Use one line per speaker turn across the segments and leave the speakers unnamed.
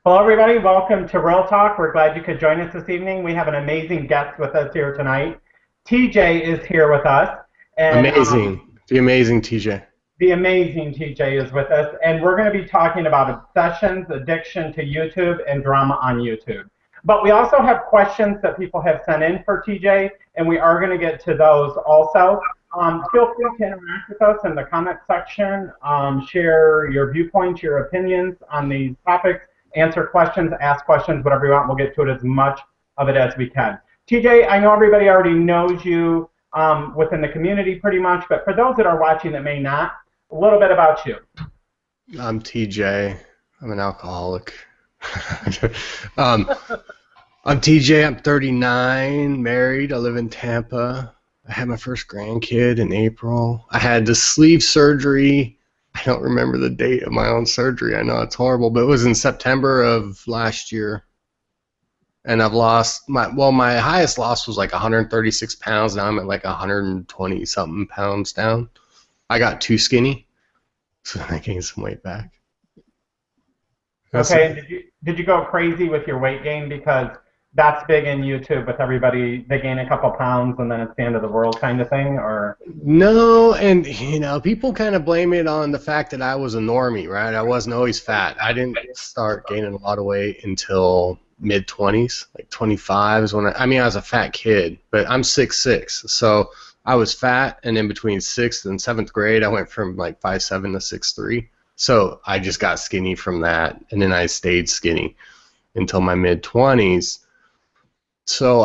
Hello, everybody. Welcome to Real Talk. We're glad you could join us this evening. We have an amazing guest with us here tonight. TJ is here with us. And,
Amazing. The amazing TJ.
The amazing TJ is with us. And we're going to be talking about obsessions, addiction to YouTube, and drama on YouTube. But we also have questions that people have sent in for TJ, and we are going to get to those also. Feel free to interact with us in the comment section. Share your viewpoints, your opinions on these topics. Answer questions, ask questions, whatever you want. We'll get to it as much of it as we can. TJ, I know everybody already knows you within the community pretty much, but for those that are watching that may not, a little bit about you.
I'm TJ. I'm an alcoholic. I'm TJ. I'm 39, married. I live in Tampa. I had my first grandkid in April. I had the sleeve surgery. I don't remember the date of my own surgery. I know it's horrible, but it was in September of last year. And I've lost my highest loss was like 136 pounds. Now I'm at like 120 something pounds down. I got too skinny, so I gained some weight back.
Okay, did you go crazy with your weight gain? Because that's big in YouTube with everybody. They gain a couple pounds and then it's the end of the world kind of thing, or?
No, and people kind of blame it on the fact that I was a normie, right? I wasn't always fat. I didn't start gaining a lot of weight until mid-20s, like 25 is when I was a fat kid, but I'm 6'6", so I was fat, and in between 6th and 7th grade, I went from like 5'7" to 6'3", so I just got skinny from that, and then I stayed skinny until my mid-20s. So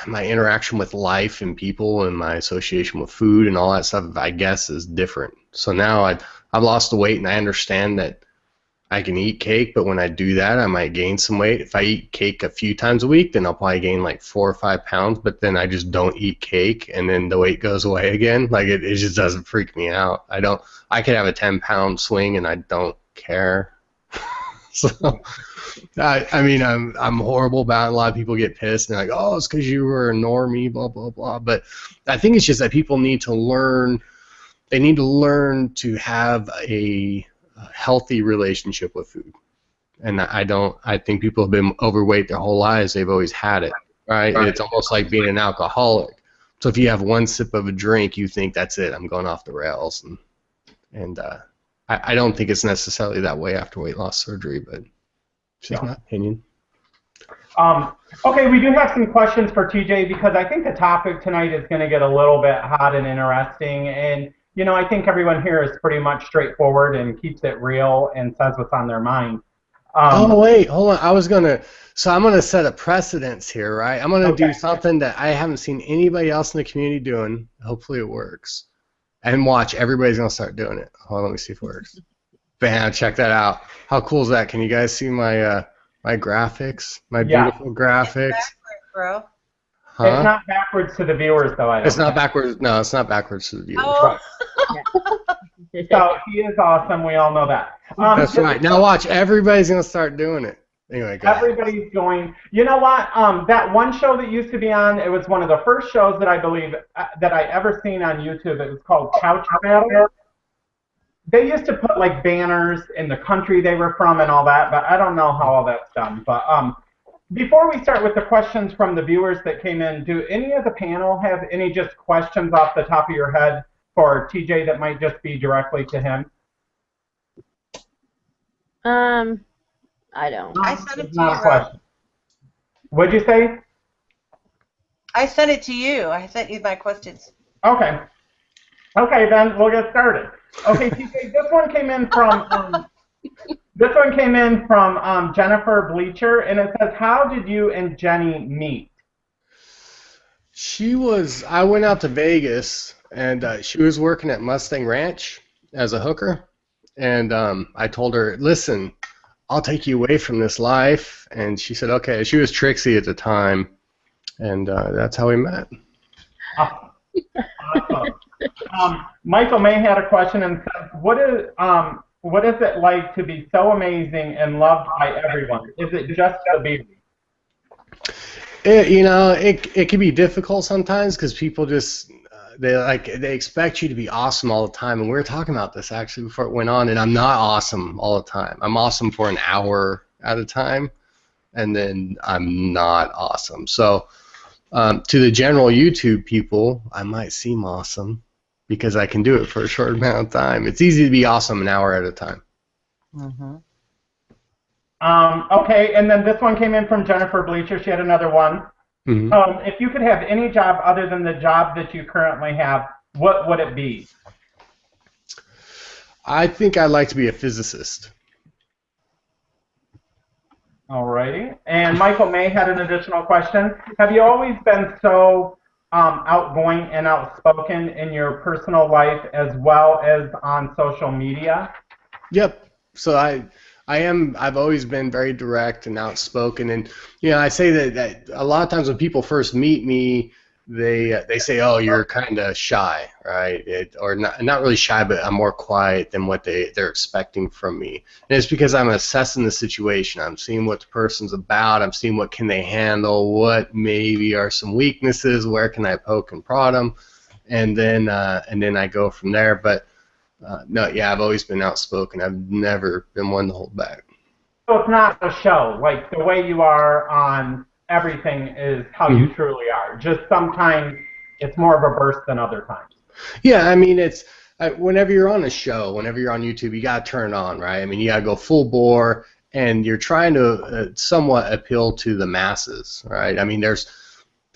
my interaction with life and people and my association with food and all that stuff, I guess, is different. So now I've lost the weight, and I understand that I can eat cake, but when I do that, I might gain some weight. If I eat cake a few times a week, then I'll probably gain like 4 or 5 pounds, but then I just don't eat cake, and then the weight goes away again. Like, it just doesn't freak me out. I could have a 10-pound swing, and I don't care. So, I'm horrible about it. A lot of people get pissed, and they're like, oh, it's because you were a normie, blah, blah, blah. But I think it's just that people need to learn, they need to learn to have a healthy relationship with food. And I think people have been overweight their whole lives. They've always had it, right? It's almost like being an alcoholic. So if you have one sip of a drink, you think that's it, I'm going off the rails. And I don't think it's necessarily that way after weight loss surgery, but it's just my opinion.
Okay, we do have some questions for TJ because I think the topic tonight is going to get a little bit hot and interesting. And, I think everyone here is pretty much straightforward and keeps it real and says what's on their mind.
Oh, wait, hold on. I'm going to set a precedence here, right? I'm going to do something that I haven't seen anybody else in the community doing. Hopefully it works. And watch, everybody's going to start doing it. Hold on, let me see if it works. Bam, check that out. How cool is that? Can you guys see my my graphics? My beautiful graphics?
It's backward, bro.
Huh?
It's not backwards to the viewers, though.
It's not backwards. No, it's not backwards to the viewers.
Oh.
So he is awesome. We all know that.
That's right. Now watch, everybody's going to start doing it. Anyway, go ahead.
Everybody's going. You know what? That one show that used to be on, it was one of the first shows that I believe that I ever seen on YouTube. It was called Couch Battle. They used to put like banners in the country they were from and all that, but I don't know how all that's done. But before we start with the questions from the viewers that came in, do any of the panel have any just questions off the top of your head for TJ that might just be directly to him?
I don't.
I sent it to you, Rob.
What'd you say?
I sent it to you. I sent you my questions.
Okay. Okay, then we'll get started. Okay, TJ, this one came in from Jennifer Bleacher, and it says, "How did you and Jenny meet?"
I went out to Vegas, and she was working at Mustang Ranch as a hooker, and I told her, listen, I'll take you away from this life, and she said, okay. She was Trixie at the time, and that's how we met.
Awesome. Michael May had a question and said, what is it like to be so amazing and loved by everyone? Is it just a baby?
It can be difficult sometimes because people just they expect you to be awesome all the time, and we were talking about this actually before it went on, and I'm not awesome all the time. I'm awesome for an hour, at a time, and then I'm not awesome. So to the general YouTube people, I might seem awesome because I can do it for a short amount of time. It's easy to be awesome an hour at a time.
Mm-hmm.
Okay, and then this one came in from Jennifer Bleacher. She had another one.
Mm-hmm.
If you could have any job other than the job that you currently have, what would it be?
I think I'd like to be a physicist.
Alrighty. And Michael May had an additional question. Have you always been so outgoing and outspoken in your personal life as well as on social media?
Yep. So I've always been very direct and outspoken, and I say that a lot of times when people first meet me, they say, "Oh, you're kind of shy, right?" Or not really shy, but I'm more quiet than what they're expecting from me. And it's because I'm assessing the situation. I'm seeing what the person's about. I'm seeing what can they handle, what maybe are some weaknesses, where can I poke and prod them, and then I go from there. But no, yeah, I've always been outspoken. I've never been one to hold back.
So it's not a show. Like the way you are on everything is how you truly are. Just sometimes it's more of a burst than other times.
Yeah, I mean, it's whenever you're on a show, whenever you're on YouTube, you got to turn it on, right? I mean, you got to go full bore, and you're trying to somewhat appeal to the masses, right? I mean, there's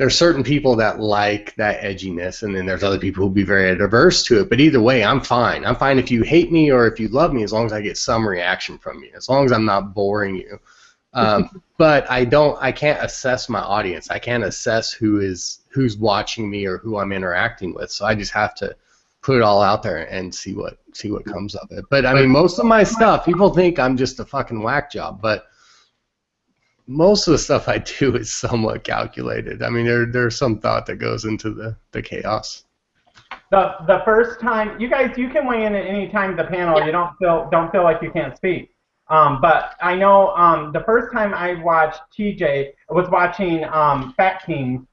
certain people that like that edginess, and then there's other people who'll be very averse to it. But either way, I'm fine. I'm fine if you hate me or if you love me, as long as I get some reaction from you, as long as I'm not boring you. But I can't assess my audience. I can't assess who's watching me or who I'm interacting with. So I just have to put it all out there and see what comes of it. But I mean, most of my stuff, people think I'm just a fucking whack job, but most of the stuff I do is somewhat calculated. I mean, there's some thought that goes into the chaos.
The first time, you guys, you can weigh in at any time of the panel. You don't feel like you can't speak. But I know the first time I watched TJ, I was watching Fat Kings.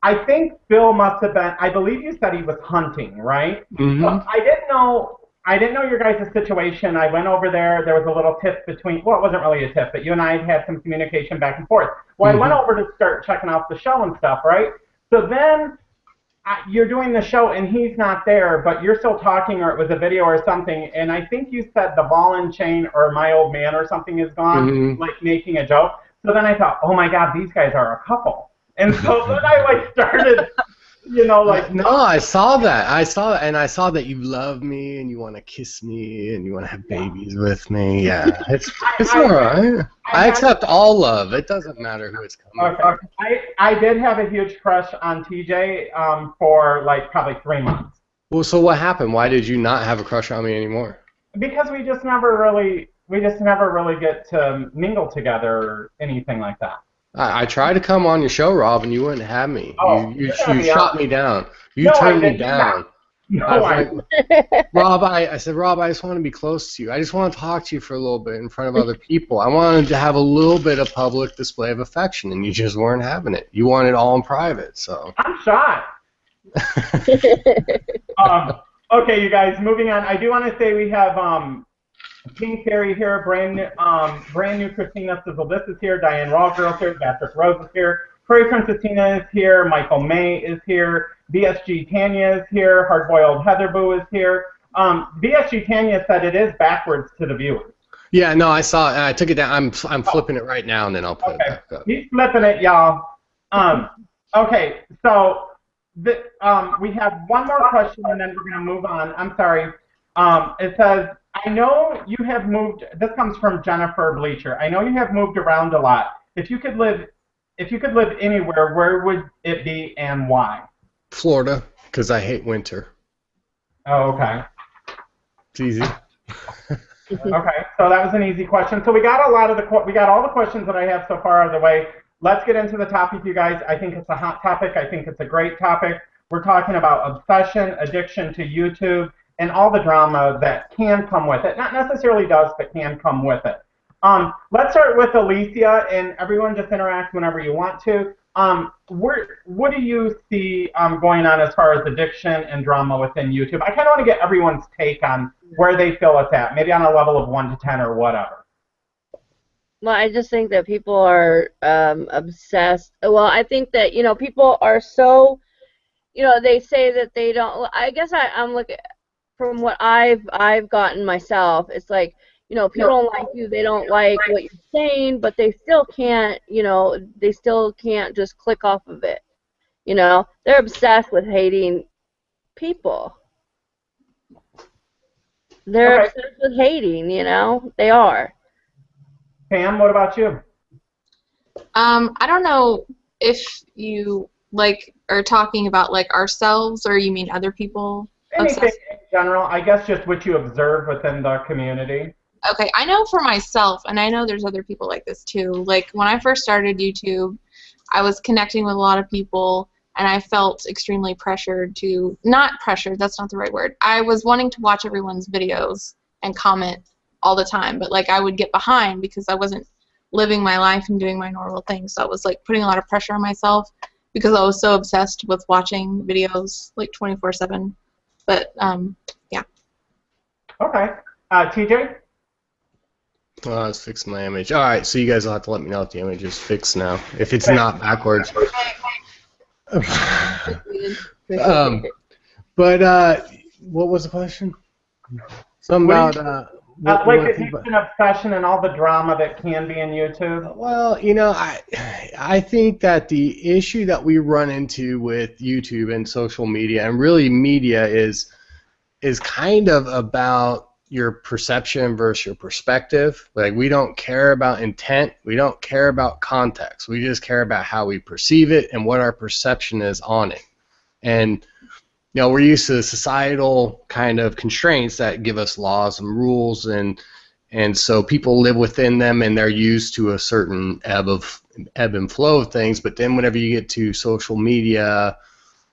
I think Bill must have been. I believe you said he was hunting, right?
Mm-hmm.
So I didn't know your guys' situation. I went over there. There was a little tiff between. Well, it wasn't really a tiff, but you and I had some communication back and forth. Well, I went over to start checking out the show and stuff, right? So then you're doing the show and he's not there, but you're still talking, or it was a video or something. And I think you said the ball and chain or my old man or something is gone, like making a joke. So then I thought, oh my God, these guys are a couple. And so then I started, No, I saw that, and I saw that you love me and you want to kiss me and you want to have babies with me. Yeah, it's all right. I accept all love. It doesn't matter who it's coming from. I did have a huge crush on TJ for probably 3 months.
Well, so what happened? Why did you not have a crush on me anymore?
Because we just never really get to mingle together or anything like that.
I tried to come on your show, Rob, and you wouldn't have me.
Oh,
you shot me down. You turned me down. Rob, I said, Rob, I just want to be close to you. I just want to talk to you for a little bit in front of other people. I wanted to have a little bit of public display of affection, and you just weren't having it. You wanted it all in private. So
I'm shot. Okay, you guys, moving on. I do want to say we have King Fairy here, brand new Christina Sizzle is here, Diane Rawgirl here, Gastric Rose is here, Prairie Princess Tina is here, Michael May is here, BSG Tanya is here, Hardboiled Heather Boo is here. BSG Tanya said it is backwards to the viewers.
Yeah, no, I saw it. I took it down. I'm flipping it right now, and then I'll put it back up.
He's flipping it, y'all. Okay, so we have one more question, and then we're going to move on. I'm sorry. It says, I know you have moved. This comes from Jennifer Bleacher. I know you have moved around a lot. If you could live anywhere, where would it be and why?
Florida, because I hate winter.
Oh, okay.
It's easy.
Okay, so that was an easy question. So we got all the questions that I have so far out of the way. Let's get into the topic, you guys. I think it's a hot topic. I think it's a great topic. We're talking about obsession, addiction to YouTube, and all the drama that can come with it. Not necessarily does, but can come with it. Let's start with Alicia, and everyone just interact whenever you want to. What do you see going on as far as addiction and drama within YouTube? I kind of want to get everyone's take on where they feel it's at, maybe on a level of 1 to 10 or whatever.
Well, I just think that people are obsessed. Well, I think that, people are so, they say that they don't. I guess I'm looking from what I've gotten myself. It's like, people don't like you. They don't like what you're saying, but they still can't, they still can't just click off of it. They're obsessed with hating people. They're
Okay.
obsessed with hating, they are.
Pam, what about you?
I don't know if you are talking about ourselves, or you mean other people
Anything
obsessed?
in general, I guess just what you observe within the community.
Okay, I know for myself, and I know there's other people like this too. Like when I first started YouTube, I was connecting with a lot of people, and I felt extremely pressured to, not pressured, that's not the right word. I was wanting to watch everyone's videos and comment all the time, but I would get behind because I wasn't living my life and doing my normal things. So I was putting a lot of pressure on myself because I was so obsessed with watching videos 24/7. But yeah.
Okay. TJ?
Let's fix my image. All right, so you guys will have to let me know if the image is fixed now. If it's not backwards. But what was the question? Something about
Addiction, obsession, and all the drama that can be in YouTube.
Well, I think that the issue that we run into with YouTube and social media, and really media, is kind of about your perception versus your perspective. We don't care about intent, we don't care about context. We just care about how we perceive it and what our perception is on it. And we're used to societal kind of constraints that give us laws and rules, and so people live within them, and they're used to a certain ebb and flow of things. But then whenever you get to social media,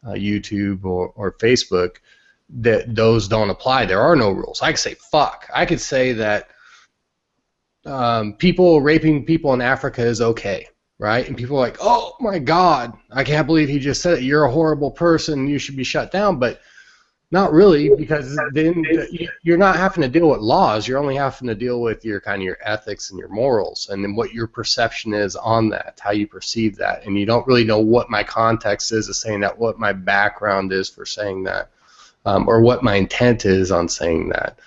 YouTube or Facebook, those don't apply. There are no rules. I could say fuck. I could say that people raping people in Africa is okay. Right? And people are like, oh my God, I can't believe he just said it. You're a horrible person. You should be shut down. But not really, because then you're not having to deal with laws. You're only having to deal with your ethics and your morals, and then what your perception is on that, how you perceive that. And you don't really know what my context is of saying that, what my background is for saying that, or what my intent is on saying that.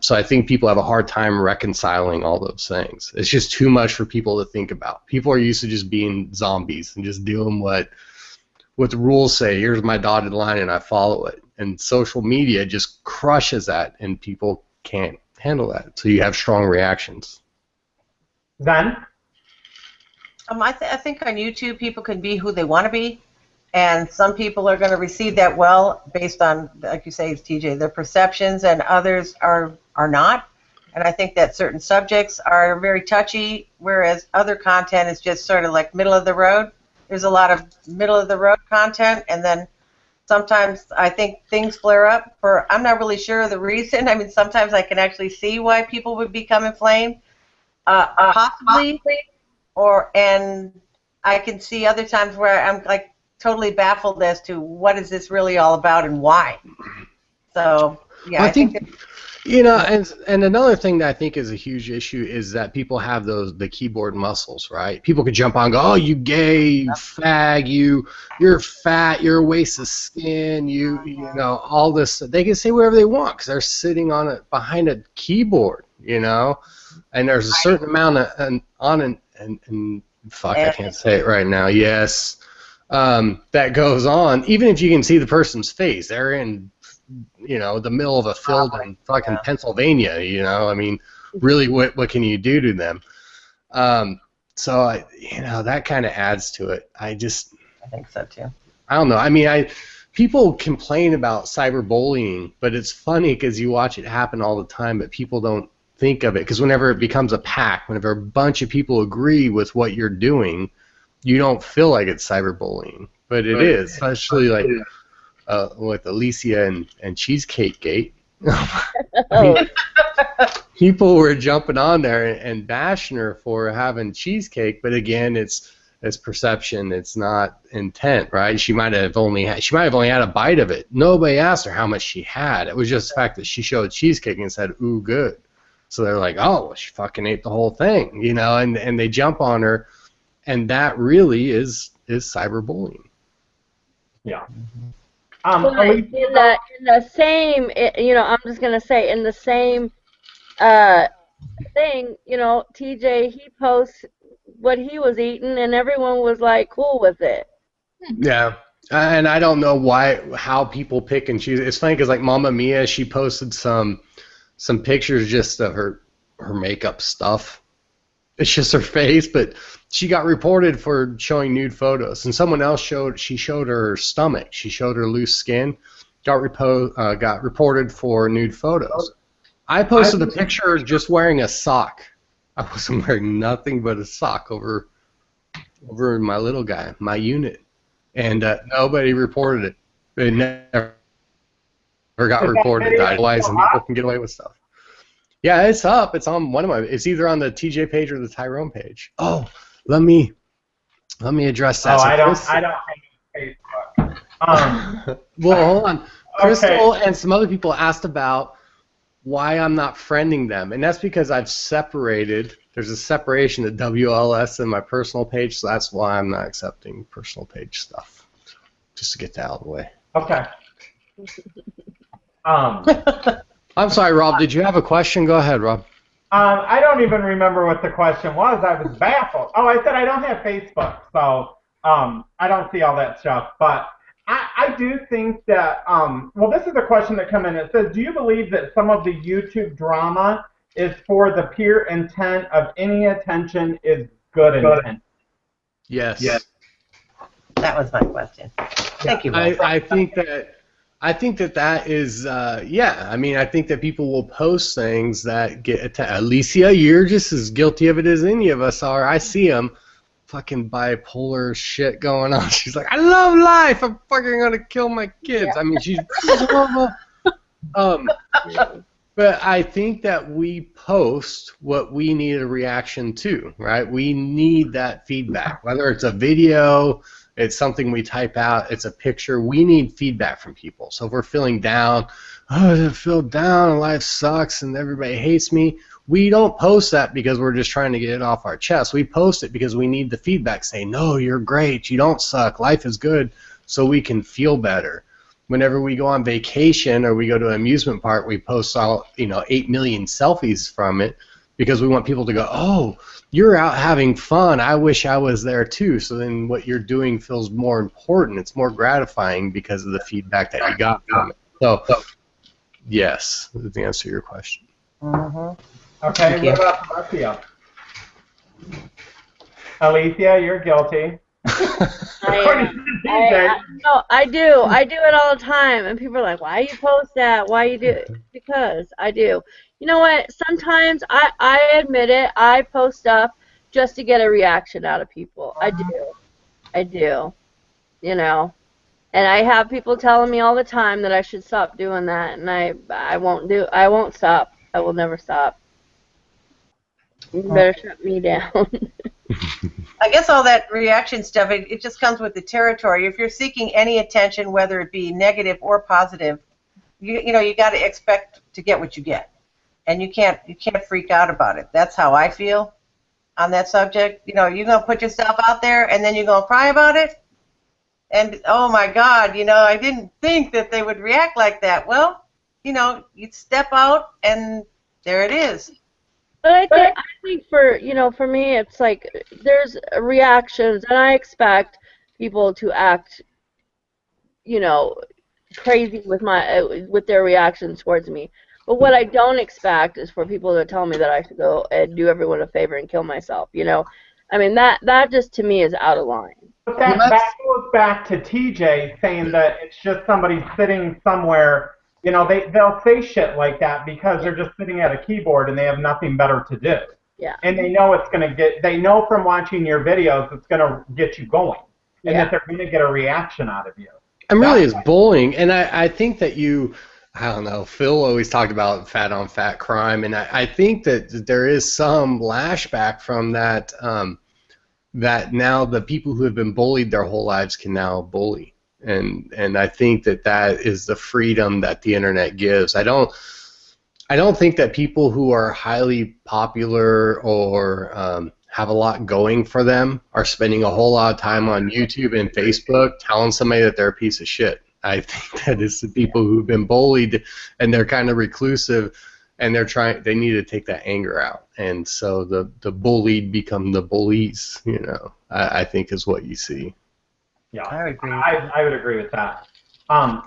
So I think people have a hard time reconciling all those things. It's just too much for people to think about. People are used to just being zombies and just doing what the rules say. Here's my dotted line and I follow it. And social media just crushes that, and people can't handle that. So you have strong reactions.
Zen?
I think on YouTube people can be who they want to be. And some people are going to receive that well based on, like you say, TJ, their perceptions, and others are not. And I think that certain subjects are very touchy, whereas other content is just sort of like middle of the road. There's a lot of middle of the road content, and then sometimes I think things flare up for, I'm not really sure of the reason. I mean, sometimes I can actually see why people would become inflamed, possibly, and I can see other times where I'm totally baffled as to what is this really all about and why. So yeah, I think
and another thing that I think is a huge issue is that people have the keyboard muscles, right? People could jump on and go, oh, you gay, you fag, you're fat, you're a waste of skin, you know, all this. They can say whatever they want because they're sitting behind a keyboard, and there's a certain amount of fuck, I can't say it right now. Yes. That goes on, even if you can see the person's face. They're in, the middle of a field in fucking Pennsylvania, I mean, really, what can you do to them? So, that kind of adds to it. I
think so, too.
I don't know. I mean, people complain about cyberbullying, but it's funny because you watch it happen all the time, but people don't think of it, because whenever it becomes a pack, whenever a bunch of people agree with what you're doing, you don't feel like it's cyberbullying, but it is, especially with Alicia and Cheesecake Gate. I mean, people were jumping on there and bashing her for having cheesecake, but again, it's perception. It's not intent, right? She might have only had a bite of it. Nobody asked her how much she had. It was just the fact that she showed cheesecake and said, "Ooh, good." So they're like, oh, well, she fucking ate the whole thing, you know, and they jump on her, and that really is cyberbullying.
Yeah.
But in the same, you know, I'm just gonna say in the same thing, you know, TJ, he posts what he was eating, and everyone was like cool with it.
Yeah. And I don't know how people pick and choose. It's funny because like Mama Mia, she posted some pictures just of her makeup stuff. It's just her face, but she got reported for showing nude photos. And someone else showed her stomach. She showed her loose skin. Got reported for nude photos. I posted a picture just wearing a sock. I wasn't wearing nothing but a sock over my little guy, my unit. And nobody reported it. It never got reported. Otherwise, and people can get away with stuff. Yeah, it's up. It's on one of my. It's either on the TJ page or the Tyrone page. Oh, let me address that.
Oh,
so
I don't have Facebook.
Well, hold on. Crystal
Okay.
and some other people asked about why I'm not friending them, and that's because I've separated. There's a separation of WLS in my personal page, so that's why I'm not accepting personal page stuff. Just to get that out of the way.
Okay.
I'm sorry, Rob. Did you have a question? Go ahead, Rob.
I don't even remember what the question was. I was baffled. Oh, I said I don't have Facebook, so I don't see all that stuff. But I do think that, well, this is a question that came in. It says, do you believe that some of the YouTube drama is for the pure intent of any attention is good intent?
Yes.
That was my question. Thank you, Will.
I think that is, yeah. I mean, I think that people will post things that get Alicia, you're just as guilty of it as any of us are. I see them. Fucking bipolar shit going on. She's like, I love life. I'm fucking gonna kill my kids. Yeah. I mean, she's horrible. But I think that we post what we need a reaction to, right? We need that feedback. Whether it's a video, it's something we type out, it's a picture, we need feedback from people. So if we're feeling down, oh, I feel down and life sucks and everybody hates me, we don't post that because we're just trying to get it off our chest. We post it because we need the feedback saying, no, you're great, you don't suck, life is good, so we can feel better. Whenever we go on vacation or we go to an amusement park, we post all 8 million selfies from it because we want people to go, oh, you're out having fun. I wish I was there too. So then what you're doing feels more important. It's more gratifying because of the feedback that you got from it. So, yes, is the answer to your question.
Mm-hmm.
Okay, what about Alicia? Alicia, you're guilty.
No, I do. I do it all the time, and people are like, "Why you post that? Why you do it?" Because I do. You know what? Sometimes I admit it. I post stuff just to get a reaction out of people. I do. You know, and I have people telling me all the time that I should stop doing that, and I won't stop. I will never stop. You better shut me down.
I guess all that reaction stuff, it just comes with the territory. If you're seeking any attention, whether it be negative or positive, you got to expect to get what you get, and you can't freak out about it. That's how I feel on that subject. You're gonna put yourself out there, and then you're gonna cry about it, and oh my God, I didn't think that they would react like that. Well, you'd step out, and there it is.
But I think for me, it's like there's reactions, and I expect people to act, crazy with their reactions towards me. But what I don't expect is for people to tell me that I should go and do everyone a favor and kill myself. I mean that just to me is out of line.
But that goes back to TJ saying that it's just somebody sitting somewhere. They'll say shit like that because they're just sitting at a keyboard and they have nothing better to do.
Yeah.
And they know they know from watching your videos it's going to get you going. And that they're going to get a reaction out of you.
And really it's bullying. And I think that I don't know, Phil always talked about fat on fat crime. And I think that there is some lashback from that, that now the people who have been bullied their whole lives can now bully. And I think that is the freedom that the internet gives. I I don't think that people who are highly popular or have a lot going for them are spending a whole lot of time on YouTube and Facebook telling somebody that they're a piece of shit. I think that it's the people who've been bullied and they're kind of reclusive and they need to take that anger out. And so the bullied become the bullies, you know, I think is what you see.
Yeah, I agree. I would agree with that.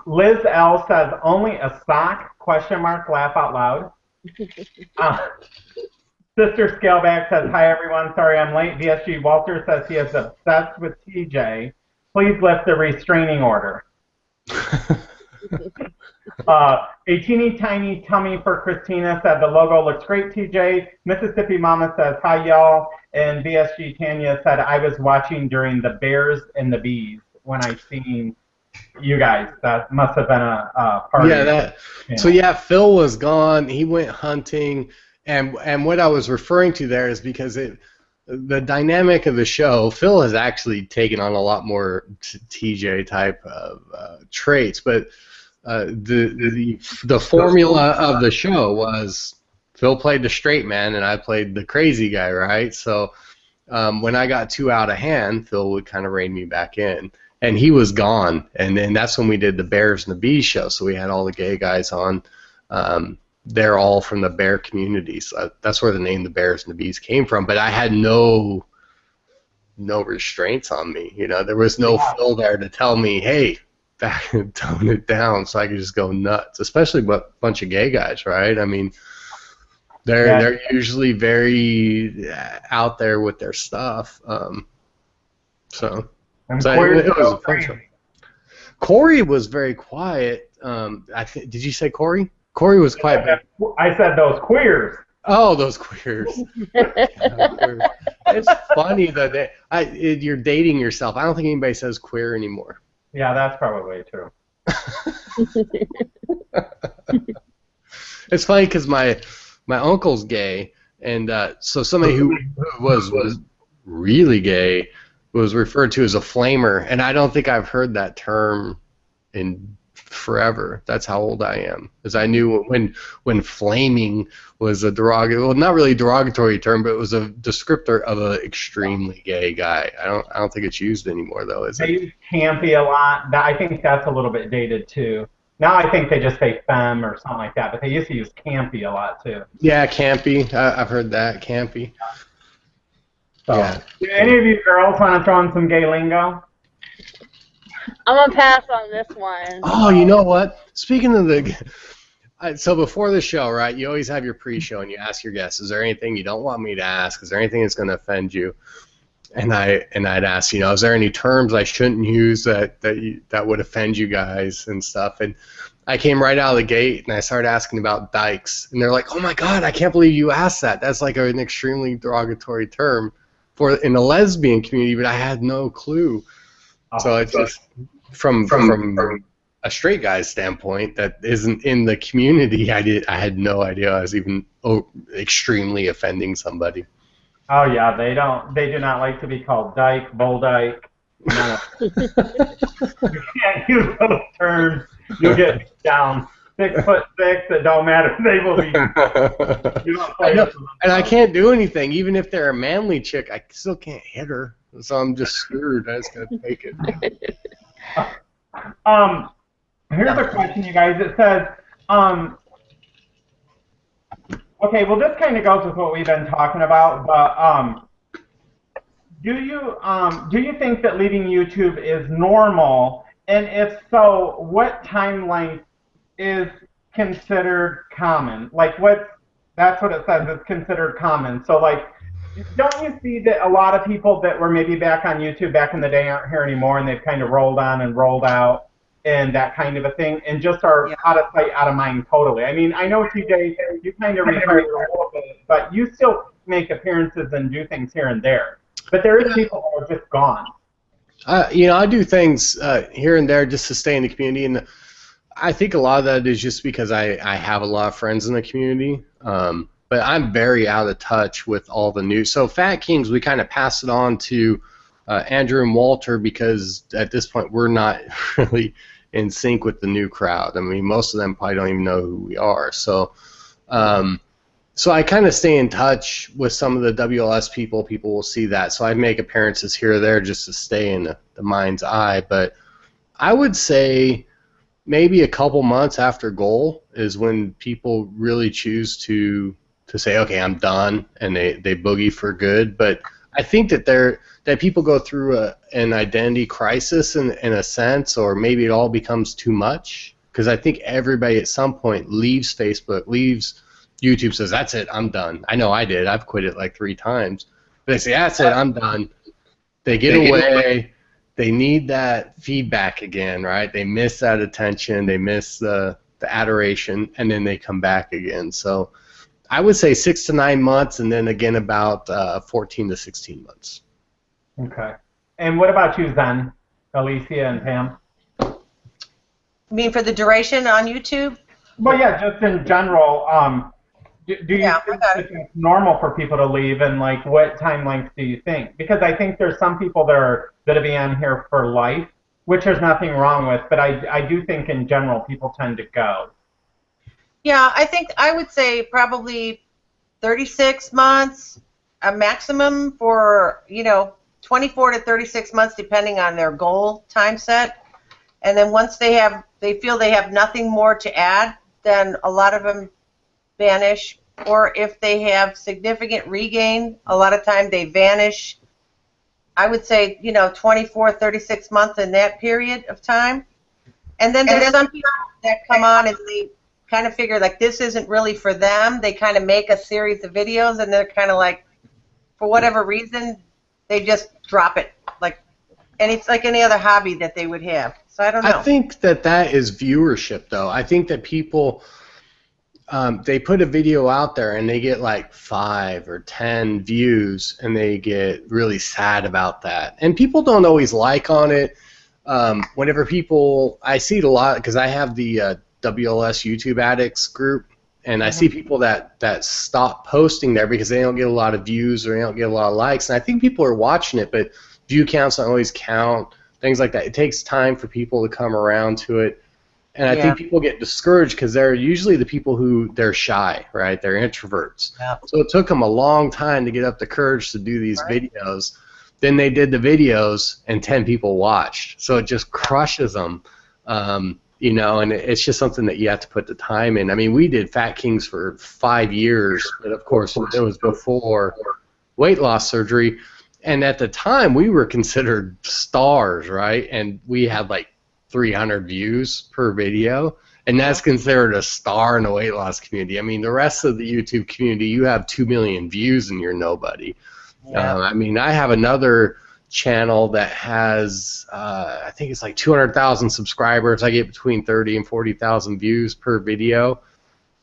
Liz L says, only a sock, ? Laugh out loud. Sister Scaleback says, hi everyone, sorry I'm late. VSG Walter says he is obsessed with TJ. Please lift the restraining order. A teeny tiny tummy for Christina said the logo looks great, TJ. Mississippi Mama says, hi y'all. And VSG Tanya said, I was watching during the Bears and the Bees when I seen you guys. That must have been a party.
Yeah, so yeah, Phil was gone. He went hunting. And what I was referring to there is because the dynamic of the show, Phil has actually taken on a lot more TJ type of traits, but the formula of the show was Phil played the straight man and I played the crazy guy, right? So when I got too out of hand, Phil would kind of rein me back in. And he was gone, and then that's when we did the Bears and the Bees show. So we had all the gay guys on. They're all from the bear community, so that's where the name the Bears and the Bees came from. But I had no restraints on me. You know, there was no Phil there to tell me, hey, tone it down, so I could just go nuts. Especially a bunch of gay guys, right? I mean, they're usually very out there with their stuff. So it was a fun show. Corey was very quiet. Did you say Corey? Corey was quiet.
I said those queers.
Oh, those queers. It's funny that you're dating yourself. I don't think anybody says queer anymore.
Yeah, that's probably true.
It's funny because my uncle's gay, and so somebody who was really gay was referred to as a flamer, and I don't think I've heard that term in forever. That's how old I am, because I knew when flaming was a derogatory, well, not really a derogatory term, but it was a descriptor of an extremely gay guy. I don't think it's used anymore though, is it? They
use campy a lot. I think that's a little bit dated too. Now I think they just say femme or something like that, but they used to use campy a lot too.
Yeah, campy. I've heard that, campy.
So, yeah. Do any of you girls want to throw in some gay lingo?
I'm going to pass on this one.
Oh, you know what? Speaking of so before the show, right, you always have your pre-show and you ask your guests, is there anything you don't want me to ask? Is there anything that's going to offend you? And I'd ask, you know, is there any terms I shouldn't use that would offend you guys and stuff? And I came right out of the gate and I started asking about dykes. And they're like, oh, my God, I can't believe you asked that. That's like an extremely derogatory term in the lesbian community, but I had no clue. So it's just from a straight guy's standpoint that isn't in the community, I had no idea I was even extremely offending somebody.
Oh yeah, they do not like to be called dyke, bull dyke. No. You can't use those terms. You'll get down. 6'6", it don't matter. They will be.
And I can't do anything. Even if they're a manly chick, I still can't hit her. So I'm just screwed. I just gotta take it.
Here's a question, you guys. It says, okay, well this kind of goes with what we've been talking about, but do you think that leaving YouTube is normal? And if so, what timeline is considered common? Like that's what it says, it's considered common. So like, don't you see that a lot of people that were maybe back on YouTube back in the day aren't here anymore, and they've kind of rolled on and rolled out and that kind of a thing, and just are out of sight, out of mind totally? I mean, I know, TJ, you kind of retired a little bit, but you still make appearances and do things here and there. But there is people who are just gone.
You know, I do things here and there just to stay in the community, and I think a lot of that is just because I have a lot of friends in the community, but I'm very out of touch with all the news. So Fat Kings, we kind of pass it on to Andrew and Walter because at this point we're not really in sync with the new crowd. I mean, most of them probably don't even know who we are. So So I kind of stay in touch with some of the WLS people. People will see that. So I make appearances here or there just to stay in the mind's eye. But I would say maybe a couple months after goal is when people really choose to say, okay, I'm done, and they boogie for good. But I think that people go through an identity crisis in a sense, or maybe it all becomes too much, because I think everybody at some point leaves Facebook, leaves YouTube, says, that's it, I'm done. I know I did. I've quit it like 3 times. But they say, that's it, I'm done. They get away. They need that feedback again, right? They miss that attention. They miss the adoration, and then they come back again. So I would say 6 to 9 months, and then again about 14 to 16 months.
Okay. And what about you, Zen, Alicia, and Pam?
You mean for the duration on YouTube?
Well, yeah, just in general. Do you think it's normal for people to leave, and like what time length do you think? Because I think there's some people that are going to be on here for life, which there's nothing wrong with, but I do think in general people tend to go.
Yeah, I think I would say probably 36 months, a maximum for, 24 to 36 months depending on their goal time set. And then once they feel they have nothing more to add, then a lot of them vanish, or if they have significant regain, a lot of time they vanish. I would say, 24, 36 months in that period of time. And then there's some people that come on and they kind of figure like this isn't really for them. They kind of make a series of videos and they're kind of like, for whatever reason, they just drop it. And it's like any other hobby that they would have. So I don't know.
I think that is viewership, though. I think that people, they put a video out there and they get like 5 or 10 views and they get really sad about that. And people don't always like on it. Whenever people, I see it a lot because I have the WLS YouTube Addicts group, and I see people that stop posting there because they don't get a lot of views or they don't get a lot of likes. And I think people are watching it, but view counts don't always count, things like that. It takes time for people to come around to it. And I think people get discouraged because they're usually the people who they're shy, right? They're introverts. Yeah. So it took them a long time to get up the courage to do these videos. Then they did the videos and 10 people watched. So it just crushes them, and it's just something that you have to put the time in. I mean, we did Fat Kings for 5 years, but of course it was before weight loss surgery. And at the time, we were considered stars, right? And we had like 300 views per video, and that's considered a star in the weight loss community. I mean, the rest of the YouTube community, you have 2 million views and you're nobody. Yeah. I mean, I have another channel that has, I think it's like 200,000 subscribers. I get between 30 and 40,000 views per video,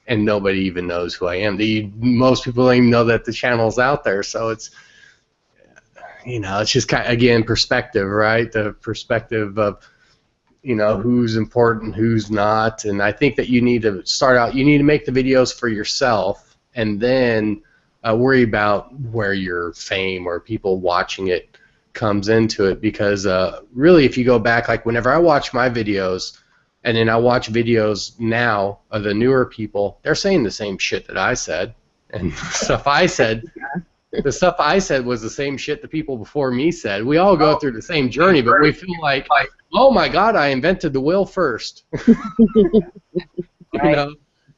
and nobody even knows who I am. Most people don't even know that the channel's out there, so it's, it's just kind of, again, perspective, right? The perspective of, who's important, who's not. And I think that you need to start out, you need to make the videos for yourself and then worry about where your fame or people watching it comes into it. Because really, if you go back, like whenever I watch my videos and then I watch videos now of the newer people, they're saying the same shit that I said. And stuff I said, the stuff I said was the same shit the people before me said. We all go through the same journey, but we feel like, oh my God, I invented the wheel first.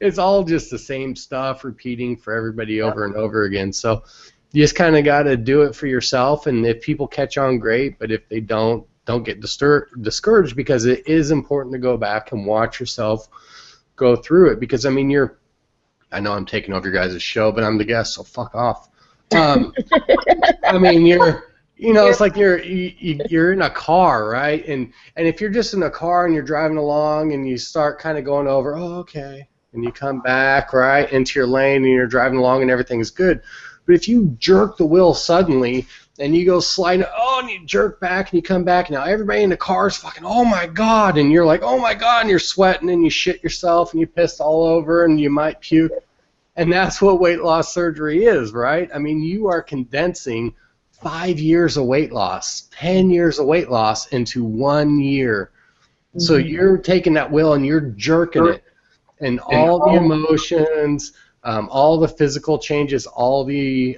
It's all just the same stuff repeating for everybody over and over again. So you just kind of got to do it for yourself, and if people catch on, great, but if they don't get discouraged, because it is important to go back and watch yourself go through it. Because, I mean, I know I'm taking over your guys' show, but I'm the guest, so fuck off. I mean, it's like you're in a car, right? And if you're just in a car and you're driving along and you start kind of going over, oh, okay, and you come back, right, into your lane and you're driving along and everything's good. But if you jerk the wheel suddenly and you go sliding, and you jerk back and you come back, now everybody in the car is fucking, oh my God, and you're like, oh my God, and you're sweating and you shit yourself and you pissed all over and you might puke. And that's what weight loss surgery is, right? I mean, you are condensing 5 years of weight loss, 10 years of weight loss into 1 year. Mm-hmm. So you're taking that wheel and you're jerking it, and all the emotions, all the physical changes, all the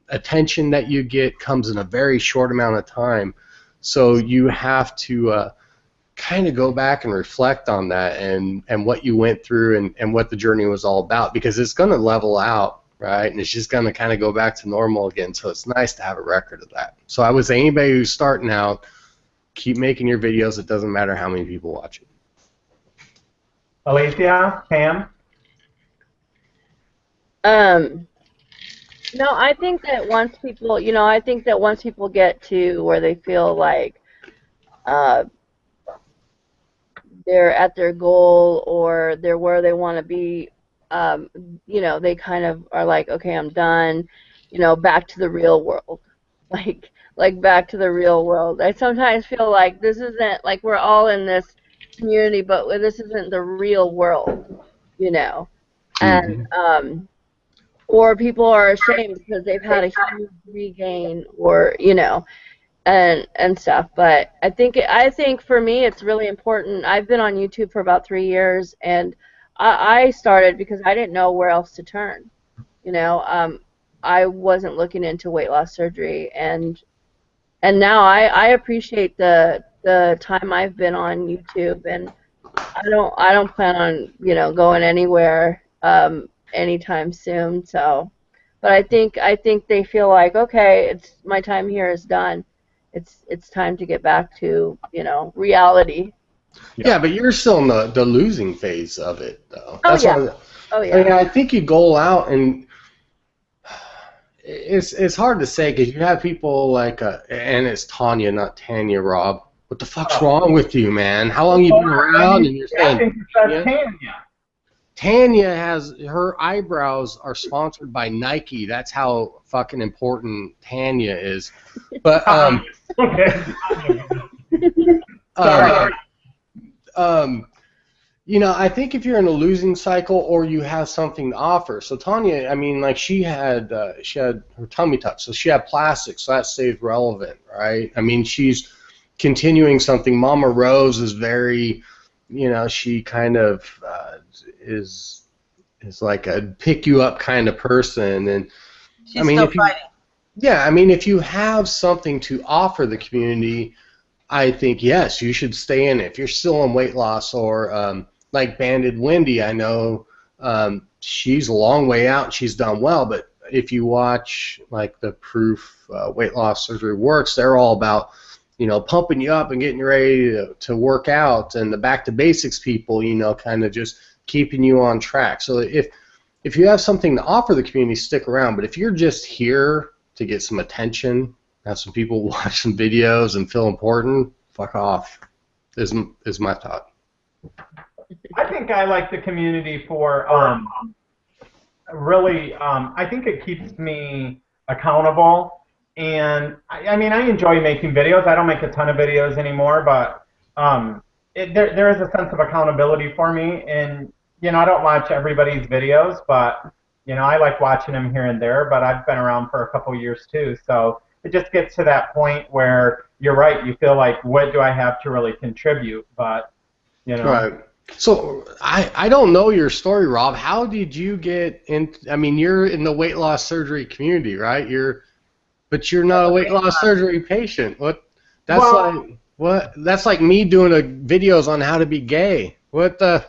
attention that you get comes in a very short amount of time. So you have to kind of go back and reflect on that and what you went through and what the journey was all about, because it's going to level out, right? And it's just going to kind of go back to normal again. So it's nice to have a record of that. So I would say anybody who's starting out, keep making your videos. It doesn't matter how many people watch it.
Alicia, Pam?
No, I think that once people, I think that once people get to where they feel like they're at their goal or they're where they want to be, they kind of are like, okay, I'm done, back to the real world, like back to the real world. I sometimes feel like this isn't, like we're all in this community, but this isn't the real world, and or people are ashamed because they've had a huge regain, or and stuff. But I think for me it's really important. I've been on YouTube for about 3 years, and I started because I didn't know where else to turn. I wasn't looking into weight loss surgery, and now I appreciate the time I've been on YouTube, and I don't plan on going anywhere anytime soon. So, but I think they feel like, okay, my time here is done. It's time to get back to reality.
Yeah, but you're still in the losing phase of it, though.
Oh yeah. Oh yeah.
I mean, I think you go out and it's hard to say because you have people like and it's Tanya, not Tanya, Rob. What the fuck's wrong with you, man? How long you been around? And you're saying
I think that's Tanya.
Tanya has her eyebrows are sponsored by Nike. That's how fucking important Tanya is. But I think if you're in a losing cycle or you have something to offer. So Tanya, I mean, like she had her tummy tuck, so she had plastic, so that stays relevant, right? I mean, she's continuing something. Mama Rose is very, she kind of is like a pick you up kind of person, and
she's still fighting.
Yeah, I mean, if you have something to offer the community, I think yes, you should stay in it. If you're still on weight loss, or like Banded Wendy, I know she's a long way out. She's done well, but if you watch like the Proof Weight Loss Surgery Works, they're all about pumping you up and getting you ready to work out, and the back to basics people, kind of just keeping you on track. So if you have something to offer the community, stick around. But if you're just here to get some attention, have some people watch some videos and feel important, fuck off, is my thought.
I think I like the community for really, I think it keeps me accountable. And I mean, I enjoy making videos. I don't make a ton of videos anymore, but there is a sense of accountability for me. And I don't watch everybody's videos, but I like watching them here and there. But I've been around for a couple years too, so it just gets to that point where you're right. You feel like, what do I have to really contribute? But
Right. So I don't know your story, Rob. How did you get in? I mean, you're in the weight loss surgery community, right? But you're not a weight loss surgery patient. That's like me doing videos on how to be gay. What the?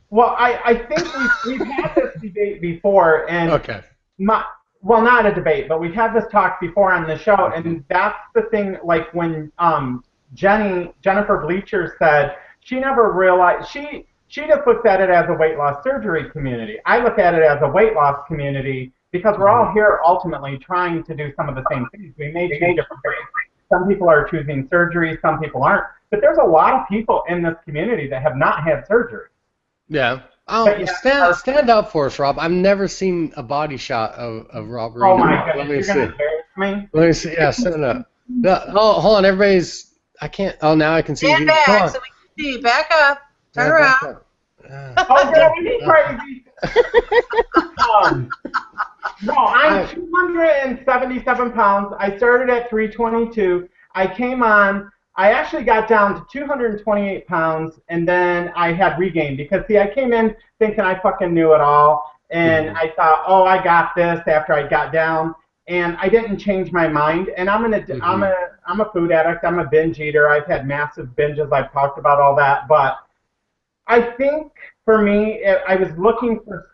Well, I think we've had this debate before, and
okay.
Well, not a debate, but we've had this talk before on the show, and that's the thing. Like when Jennifer Bleacher said she never realized she just looks at it as a weight loss surgery community. I look at it as a weight loss community. Because we're all here ultimately trying to do some of the same things. We may choose different ways. Some people are choosing surgery, some people aren't. But there's a lot of people in this community that have not had surgery.
Yeah. Stand up for us, Rob. I've never seen a body shot of Rob Reed.
Oh my God! You're gonna embarrass me.
Let me see. Yeah, stand up. No, hold on, everybody's. I can't. Oh, now I can see.
Stand back so we can see you. Back up. Turn around.
Oh, girl, you're crazy. No, I'm 277 pounds. I started at 322. I came on. I actually got down to 228 pounds, and then I had regained because, see, I came in thinking I fucking knew it all, and I thought, oh, I got this after I got down, and I didn't change my mind. And I'm a food addict. I'm a binge eater. I've had massive binges. I've talked about all that, but I think for me, I was looking for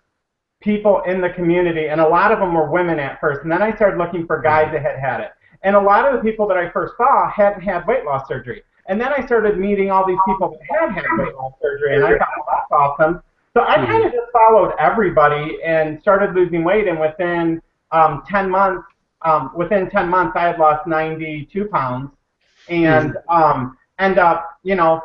people in the community, and a lot of them were women at first, and then I started looking for guys that had had it. And a lot of the people that I first saw hadn't had weight loss surgery. And then I started meeting all these people that had had weight loss surgery, and I thought, well, that's awesome. So I kind of just followed everybody and started losing weight, and within 10 months, I had lost 92 pounds, and end up,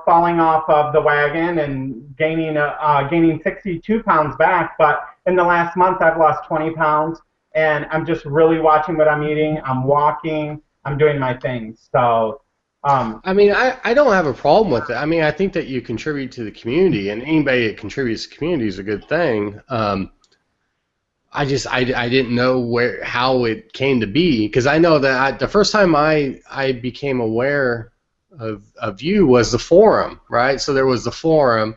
falling off of the wagon and gaining 62 pounds back. But in the last month, I've lost 20 pounds, and I'm just really watching what I'm eating. I'm walking. I'm doing my things. So,
I mean, I don't have a problem with it. I mean, I think that you contribute to the community, and anybody that contributes to the community is a good thing. I didn't know how it came to be, because I know that the first time I became aware of you was the forum, right? So there was the forum.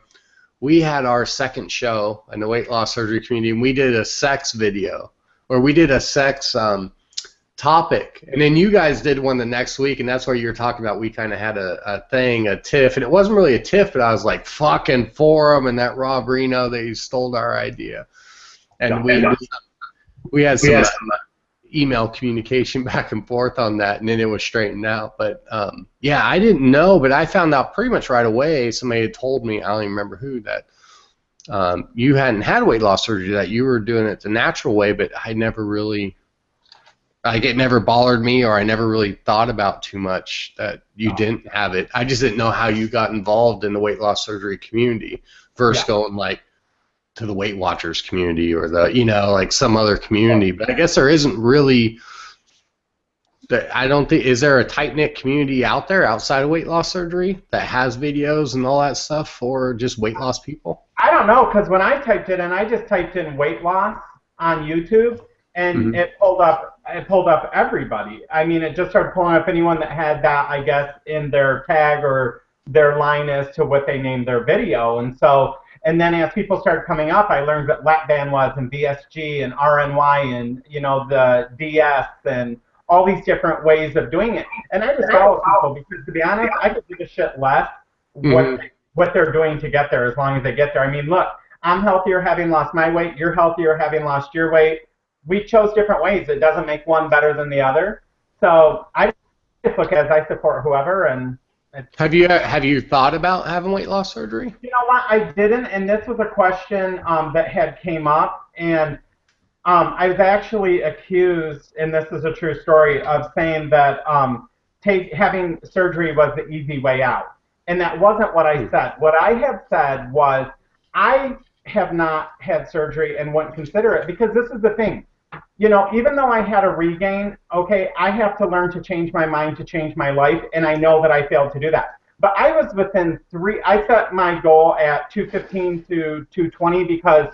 We had our second show in the weight loss surgery community, and we did a sex video, or we did a sex topic, and then you guys did one the next week, and that's where you were talking about we kind of had a tiff, and it wasn't really a tiff, but I was like, fucking forum and that Rob Reno, they stole our idea. And we had some email communication back and forth on that, and then it was straightened out. But yeah, I didn't know, but I found out pretty much right away. Somebody had told me, I don't even remember who, that you hadn't had weight loss surgery, that you were doing it the natural way, but I never really, like, it never bothered me, or I never really thought about too much that you didn't have it. I just didn't know how you got involved in the weight loss surgery community versus going like to the Weight Watchers community or the, like some other community. But I guess there isn't really, I don't think, is there a tight-knit community out there outside of weight loss surgery that has videos and all that stuff for just weight loss people?
I don't know, because when I typed it in, I just typed in weight loss on YouTube, and it pulled up everybody. I mean, it just started pulling up anyone that had that, I guess, in their tag or their line as to what they named their video. And then as people started coming up, I learned what lap band was, and VSG, and RNY, and the DS, and all these different ways of doing it. And I just follow people, because to be honest, I could give a shit less what they're doing to get there, as long as they get there. I mean, look, I'm healthier having lost my weight. You're healthier having lost your weight. We chose different ways. It doesn't make one better than the other. So I just look at it as I support whoever. And
have you thought about having weight loss surgery?
You know what? I didn't, and this was a question that had came up, and I was actually accused, and this is a true story, of saying that having surgery was the easy way out, and that wasn't what I said. What I have said was I have not had surgery and wouldn't consider it, because this is the thing. Even though I had a regain, okay, I have to learn to change my mind to change my life, and I know that I failed to do that. But I was within I set my goal at 215 to 220, because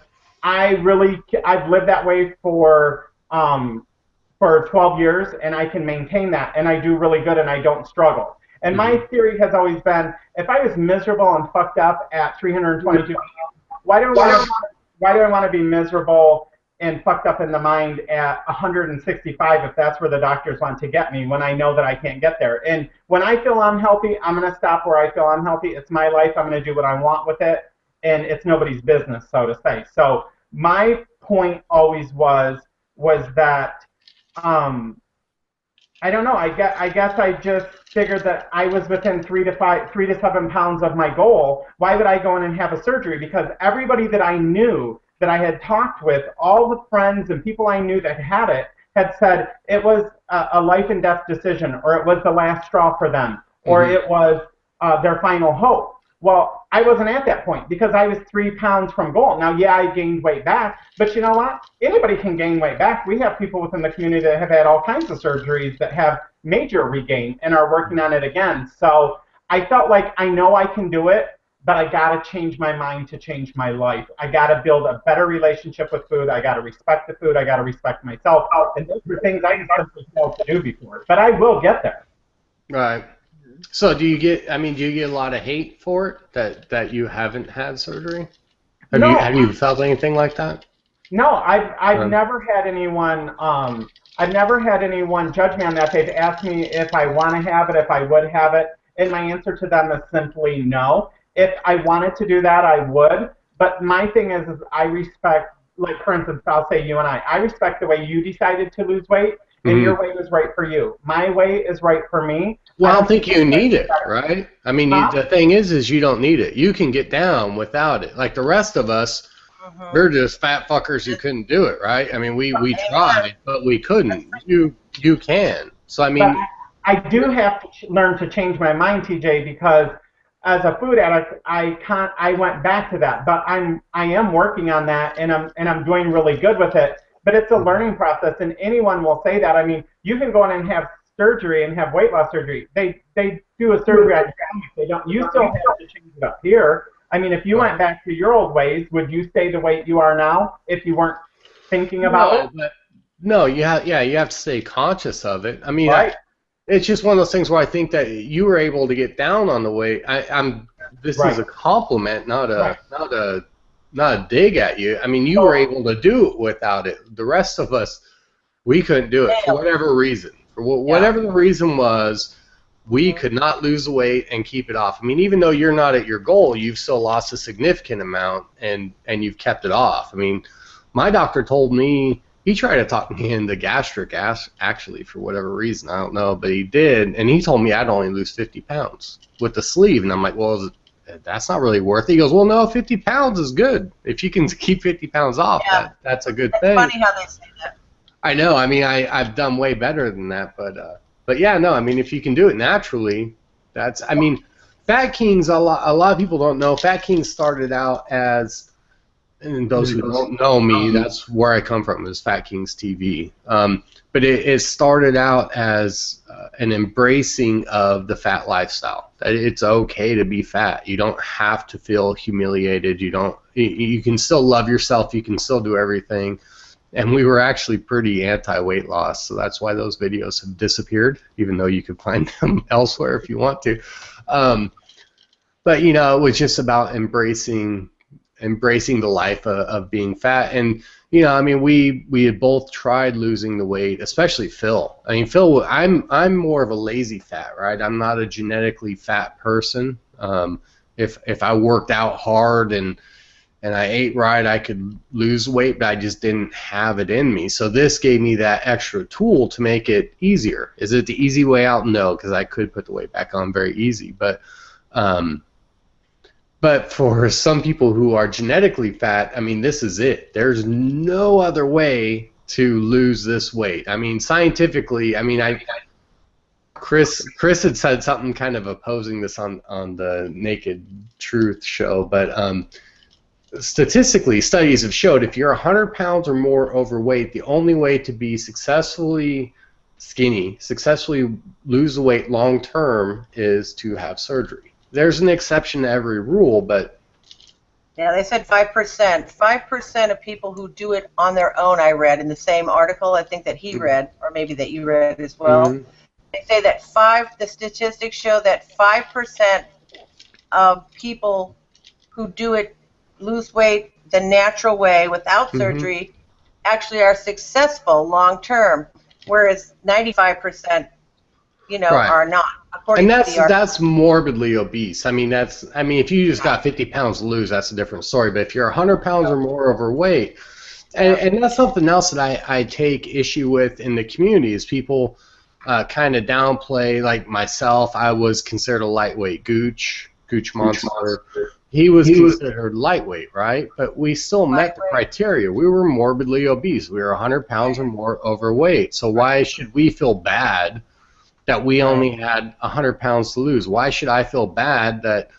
I've lived that way for 12 years, and I can maintain that, and I do really good, and I don't struggle. And my theory has always been, if I was miserable and fucked up at 322, why do I want to be miserable and fucked up in the mind at 165 if that's where the doctors want to get me, when I know that I can't get there? And when I feel unhealthy, I'm going to stop where I feel unhealthy. It's my life. I'm going to do what I want with it, and it's nobody's business, so to say. So my point always was that I don't know. I guess I just figured that I was within 3 to 7 pounds of my goal. Why would I go in and have a surgery? Because everybody that I knew, that I had talked with, all the friends and people I knew that had it, had said it was a life and death decision, or it was the last straw for them, or it was their final hope. Well, I wasn't at that point, because I was 3 pounds from goal. Now, yeah, I gained weight back, but you know what? Anybody can gain weight back. We have people within the community that have had all kinds of surgeries that have major regain and are working on it again. So I felt like I know I can do it, but I got to change my mind to change my life. I got to build a better relationship with food. I got to respect the food. I got to respect myself. And those were things I just simply failed to do before. But I will get there.
Right. So do you get a lot of hate for it, that you haven't had surgery? Have you felt anything like that?
No, I've never had anyone judge me on that. They've asked me if I want to have it, if I would have it, and my answer to them is simply no. If I wanted to do that, I would. But my thing is I respect, like for instance, I'll say you and I respect the way you decided to lose weight, and your way is right for you. My way is right for me.
Well, I don't think you need it, right? I mean, the thing is you don't need it. You can get down without it. Like the rest of us, we're just fat fuckers who couldn't do it, right? I mean, we tried, but we couldn't. You can. So I mean,
but I do have to learn to change my mind, TJ, because as a food addict, I went back to that, but I am working on that, and I'm doing really good with it. But it's a learning process, and anyone will say that. I mean, you can go in and have surgery and have weight loss surgery. They do a surgery on your stomach. They don't. You still have to change it up here. I mean, if you went back to your old ways, would you stay the weight you are now if you weren't thinking about it?
No, you have to stay conscious of it. I mean,
right.
It's just one of those things where I think that you were able to get down on the weight. This is a compliment, not a dig at you. I mean, you were able to do it without it. The rest of us, we couldn't do it for whatever reason. For whatever the reason was, we could not lose the weight and keep it off. I mean, even though you're not at your goal, you've still lost a significant amount, and you've kept it off. I mean, my doctor told me, he tried to talk me into gastric, actually, for whatever reason. I don't know, but he did, and he told me I'd only lose 50 pounds with the sleeve, and I'm like, well, that's not really worth it. He goes, well, no, 50 pounds is good. If you can keep 50 pounds off, that's a good thing.
It's funny how they say that.
I know. I mean, I've done way better than that, but yeah, no. I mean, if you can do it naturally, that's. I mean, Fat Kings. A lot of people don't know. Fat Kings started out as, and those who don't know me, that's where I come from. Is Fat Kings TV. But it started out as an embracing of the fat lifestyle. That it's okay to be fat. You don't have to feel humiliated. You don't. You can still love yourself. You can still do everything. And we were actually pretty anti-weight loss, so that's why those videos have disappeared, even though you could find them elsewhere if you want to. But, you know, it was just about embracing the life of being fat. And, you know, I mean, we had both tried losing the weight, especially Phil. I mean, Phil, I'm more of a lazy fat, right? I'm not a genetically fat person. If I worked out hard and I ate right, I could lose weight, but I just didn't have it in me. So this gave me that extra tool to make it easier. Is it the easy way out? No, because I could put the weight back on very easy. But for some people who are genetically fat, I mean, this is it. There's no other way to lose this weight. I mean, scientifically, I mean, Chris had said something kind of opposing this on the Naked Truth show, but statistically, studies have showed if you're 100 pounds or more overweight, the only way to be successfully skinny, successfully lose the weight long term, is to have surgery. There's an exception to every rule, but
yeah, they said 5%. 5% of people who do it on their own, I read in the same article, I think that he read, or maybe that you read as well. They say that the statistics show that 5% of people who do it, lose weight the natural way without surgery, actually are successful long term, whereas 95%, you know, are not.
And that's morbidly obese. I mean, if you just got 50 pounds to lose, that's a different story. But if you're 100 pounds or more overweight, and that's something else that I take issue with in the community, is people kind of downplay. Like myself, I was considered a lightweight Gooch Monster. He was considered lightweight, right? But we still met the criteria. We were morbidly obese. We were 100 pounds or more overweight. So why should we feel bad that we only had 100 pounds to lose? Why should I feel bad that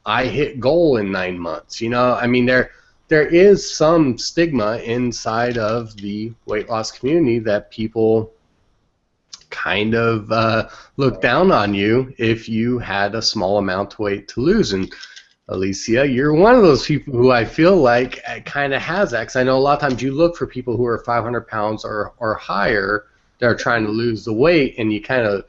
I hit goal in 9 months? You know, I mean, there is some stigma inside of the weight loss community that people kind of look down on you if you had a small amount of weight to lose. And Alicia, you're one of those people who I feel like kind of has that, because I know a lot of times you look for people who are 500 pounds or higher that are trying to lose the weight, and you kind of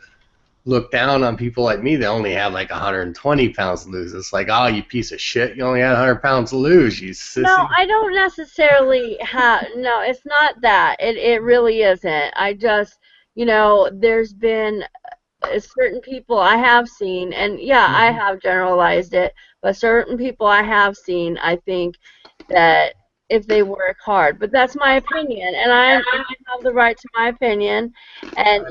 look down on people like me that only had like 120 pounds to lose. It's like, oh, you piece of shit, you only had 100 pounds to lose, you sissy.
No, I don't necessarily have, no, it's not that. It really isn't. I just, there's been certain people I have seen, and yeah, I have generalized it, but certain people I have seen, I think that if they work hard, but that's my opinion, and I have the right to my opinion, and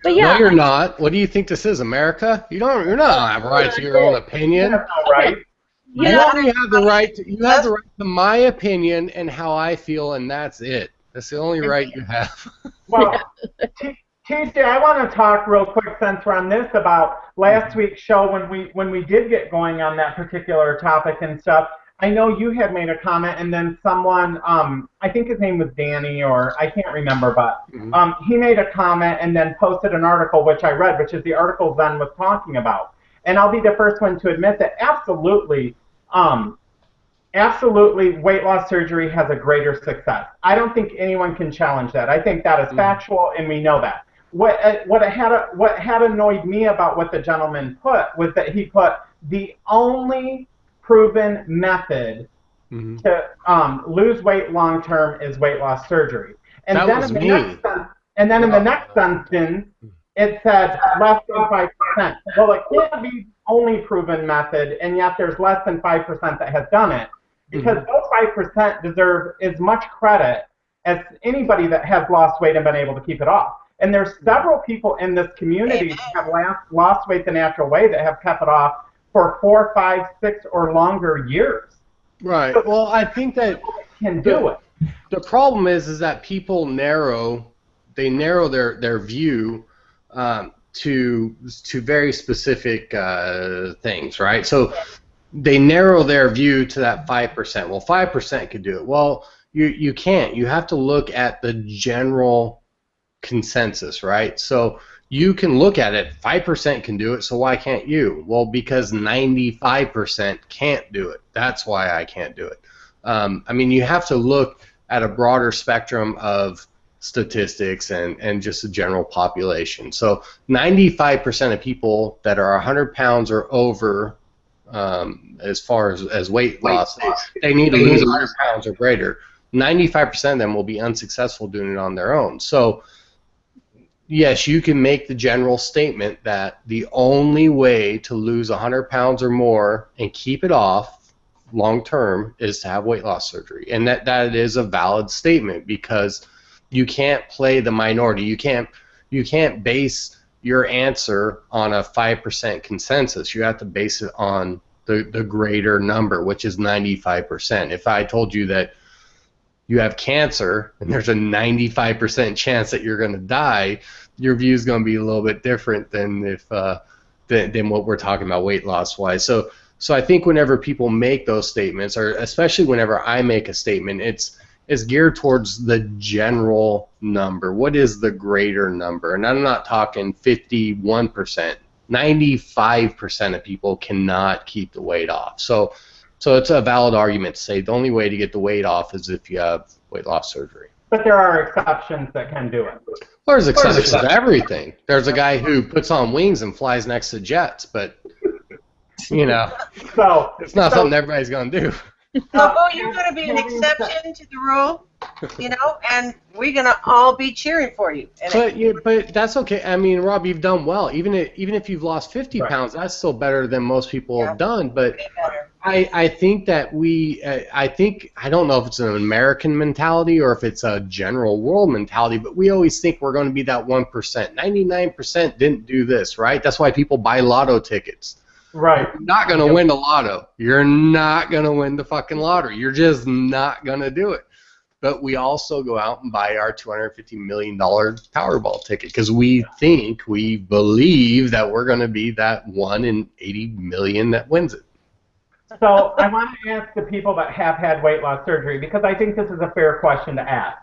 but yeah.
No, you're not. What do you think this is, America? You're not have a right to your own opinion.
That's not right.
You only have the right to, you have the right to my opinion and how I feel, and that's it. That's the only right you have.
Well, TJ, I want to talk real quick since we're on this about last week's show when we did get going on that particular topic and stuff. I know you had made a comment, and then someone, I think his name was Danny, or I can't remember, but he made a comment and then posted an article, which I read, which is the article Zen was talking about. And I'll be the first one to admit that absolutely weight loss surgery has a greater success. I don't think anyone can challenge that. I think that is factual, and we know that. What had annoyed me about what the gentleman put was that he put the only proven method to lose weight long term is weight loss surgery. And
that
then
was
in the
me.
in the next sentence it said less than 5%. Well, it can't be only proven method, and yet there's less than 5% that has done it, because those 5% deserve as much credit as anybody that has lost weight and been able to keep it off. And there's several people in this community that have lost weight the natural way that have kept it off for 4, 5, 6, or longer years.
Right.
So
well, I think that
can do it.
The problem is that people narrow their view to very specific things, right? So they narrow their view to that 5%. Well, 5% could do it. Well, you can't. You have to look at the general consensus, right? So you can look at it, 5% can do it, so why can't you? Well, because 95% can't do it. That's why I can't do it. I mean, you have to look at a broader spectrum of statistics and just the general population. So 95% of people that are 100 pounds or over, as far as weight loss, they need to lose 100 pounds or greater. 95% of them will be unsuccessful doing it on their own. So yes, you can make the general statement that the only way to lose 100 pounds or more and keep it off long term is to have weight loss surgery. And that is a valid statement, because you can't play the minority. You can't base your answer on a 5% consensus. You have to base it on the greater number, which is 95%. If I told you that you have cancer and there's a 95% chance that you're going to die, your view is going to be a little bit different than if than what we're talking about weight loss wise. So I think whenever people make those statements, or especially whenever I make a statement, it's geared towards the general number. What is the greater number? And I'm not talking 51%. 95% of people cannot keep the weight off. So it's a valid argument to say the only way to get the weight off is if you have weight loss surgery.
But there are exceptions that can do it.
Well, there's exceptions to everything. There's a guy who puts on wings and flies next to jets, but you know, it's not something everybody's going to do.
So you're going to be an exception to the rule, and we're going to all be cheering for you.
But that's okay. I mean, Rob, you've done well. Even if you've lost 50 pounds, that's still better than most people have done. But I think that I don't know if it's an American mentality or if it's a general world mentality, but we always think we're going to be that 1%. 99% didn't do this, right? That's why people buy lotto tickets.
Right.
You're not going to win the lotto. You're not going to win the fucking lottery. You're just not going to do it. But we also go out and buy our $250 million Powerball ticket because we believe that we're going to be that 1 in 80 million that wins it.
So I want to ask the people that have had weight loss surgery, because I think this is a fair question to ask.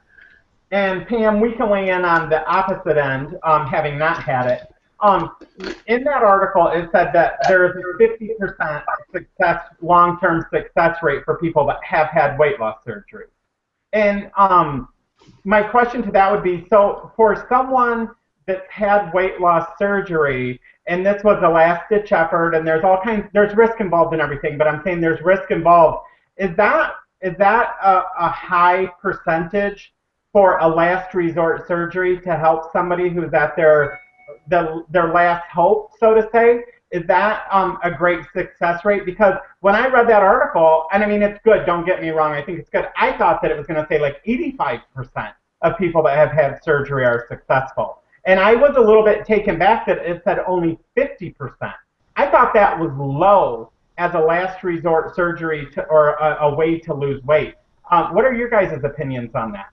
And Pam, we can weigh in on the opposite end, having not had it. In that article, it said that there is a 50% long-term success rate for people that have had weight loss surgery. And my question to that would be, so for someone that's had weight loss surgery, and this was a last-ditch effort, and there's risk involved in everything, but I'm saying there's risk involved. Is that a high percentage for a last resort surgery to help somebody who's at their last hope, so to say? Is that a great success rate? Because when I read that article, and I mean, it's good, don't get me wrong, I think it's good. I thought that it was going to say like 85% of people that have had surgery are successful. And I was a little bit taken back that it said only 50%. I thought that was low as a last resort surgery or a way to lose weight. What are your guys' opinions on that?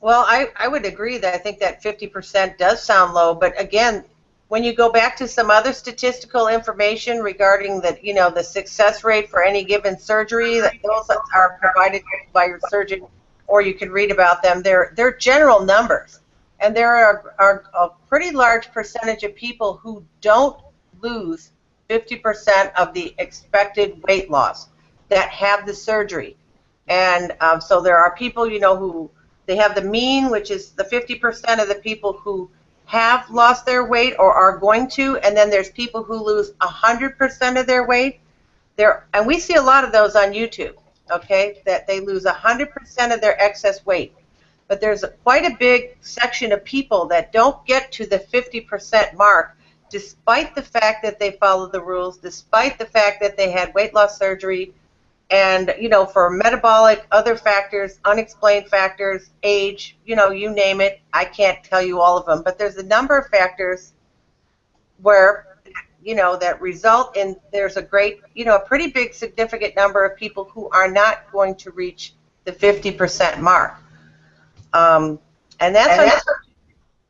Well, I would agree that I think that 50% does sound low, but again, when you go back to some other statistical information regarding the success rate for any given surgery, that those are provided by your surgeon, or you can read about them. They're general numbers, and there are a pretty large percentage of people who don't lose 50% of the expected weight loss that have the surgery, and so there are people who they have the mean, which is the 50% of the people who have lost their weight or are going to, and then there's people who lose 100% of their weight. And we see a lot of those on YouTube, okay, that they lose 100% of their excess weight. But there's quite a big section of people that don't get to the 50% mark, despite the fact that they followed the rules, despite the fact that they had weight loss surgery, and for metabolic, other factors, unexplained factors, age, you name it. I can't tell you all of them, but there's a number of factors where that result in there's a great, a pretty big significant number of people who are not going to reach the 50% mark. And that's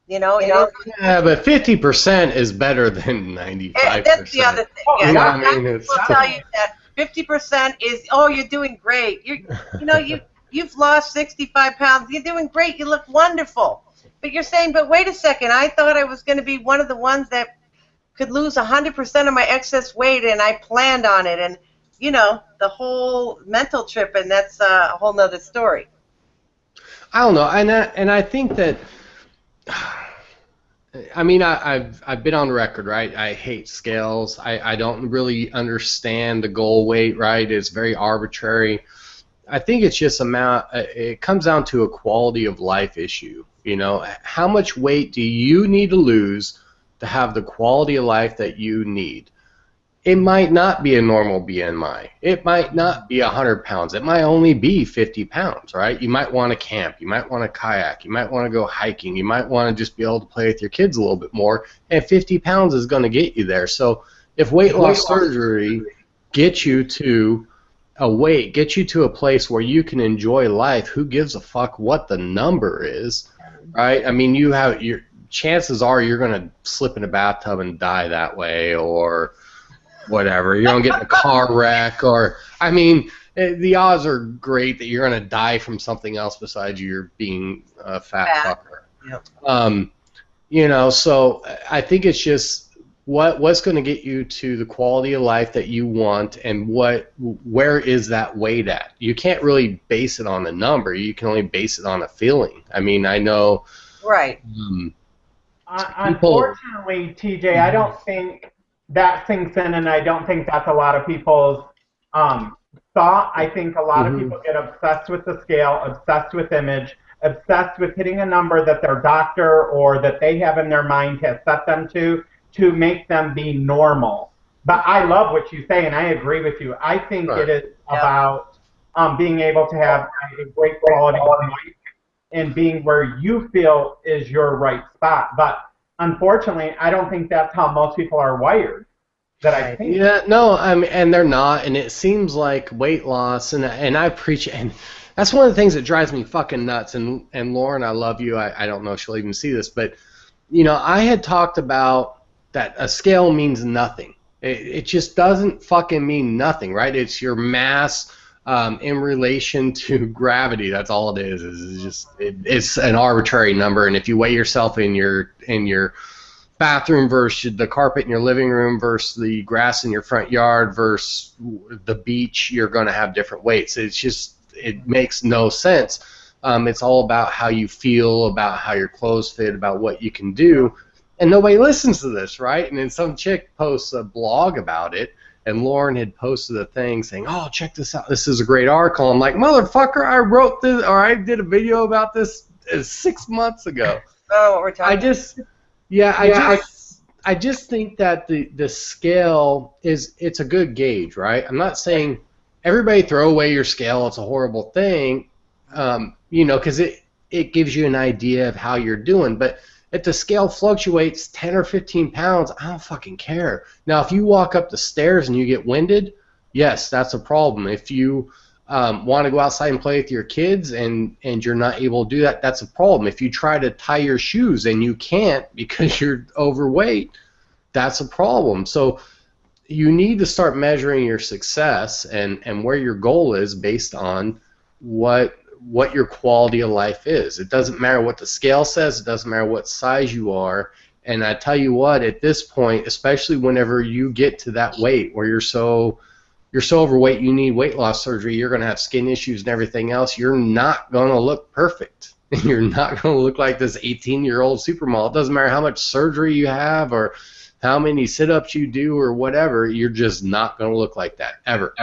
yeah, but 50% is better than 95%.
That's the other thing. Yeah,
I'll
tell you that 50% is, oh, you're doing great. You've lost 65 pounds. You're doing great. You look wonderful. But you're saying, but wait a second. I thought I was going to be one of the ones that could lose 100% of my excess weight, and I planned on it. And the whole mental trip, and that's a whole nother story.
I don't know, and I think that. I mean, I've been on record, right? I hate scales. I don't really understand the goal weight, right? It's very arbitrary. I think it's just it comes down to a quality of life issue. How much weight do you need to lose to have the quality of life that you need? It might not be a normal BMI. It might not be 100 pounds. It might only be 50 pounds, right? You might want to camp. You might want to kayak. You might want to go hiking. You might want to just be able to play with your kids a little bit more. And 50 pounds is going to get you there. So if weight loss surgery gets you to gets you to a place where you can enjoy life, who gives a fuck what the number is, right? I mean, chances are you're going to slip in a bathtub and die that way, or whatever, you're going to get in a car wreck, or, I mean, the odds are great that you're going to die from something else besides you're being a fat fucker. Yep. So I think it's just what's going to get you to the quality of life that you want, and where is that weight at? You can't really base it on a number. You can only base it on a feeling. I mean, I know.
Right.
Unfortunately, TJ, I don't think that sinks in, and I don't think that's a lot of people's thought. I think a lot of people get obsessed with the scale, obsessed with image, obsessed with hitting a number that their doctor or that they have in their mind has set them to make them be normal. But I love what you say, and I agree with you. I think it is about being able to have a great quality of life and being where you feel is your right spot. But unfortunately, I don't think that's how most people are wired. That I think.
Yeah, no, and they're not, and it seems like weight loss, and I preach, and that's one of the things that drives me fucking nuts. And Lauren, I love you. I don't know if she'll even see this, but I had talked about that a scale means nothing. It just doesn't fucking mean nothing, right? It's your mass in relation to gravity. That's all it is. It's an arbitrary number, and if you weigh yourself in your bathroom versus the carpet in your living room versus the grass in your front yard versus the beach, you're going to have different weights. It makes no sense. It's all about how you feel, about how your clothes fit, about what you can do. And nobody listens to this, right? And then some chick posts a blog about it, and Lauren had posted a thing saying, "Oh, check this out. This is a great article." I'm like, "Motherfucker, I wrote this, or I did a video about this 6 months ago."
Oh, what we're talking
I just think that the scale it's a good gauge, right? I'm not saying everybody throw away your scale. It's a horrible thing, because it gives you an idea of how you're doing. But if the scale fluctuates 10 or 15 pounds, I don't fucking care. Now, if you walk up the stairs and you get winded, yes, that's a problem. If you want to go outside and play with your kids and you're not able to do that, that's a problem. If you try to tie your shoes and you can't because you're overweight, that's a problem. So you need to start measuring your success and where your goal is based on what your quality of life is. It doesn't matter what the scale says. It doesn't matter what size you are. And I tell you what, at this point, especially whenever you get to that weight where you're so overweight you need weight loss surgery, you're going to have skin issues and everything else, you're not going to look perfect. You're not going to look like this 18-year-old supermodel. It doesn't matter how much surgery you have or how many sit-ups you do or whatever, you're just not going to look like that, ever.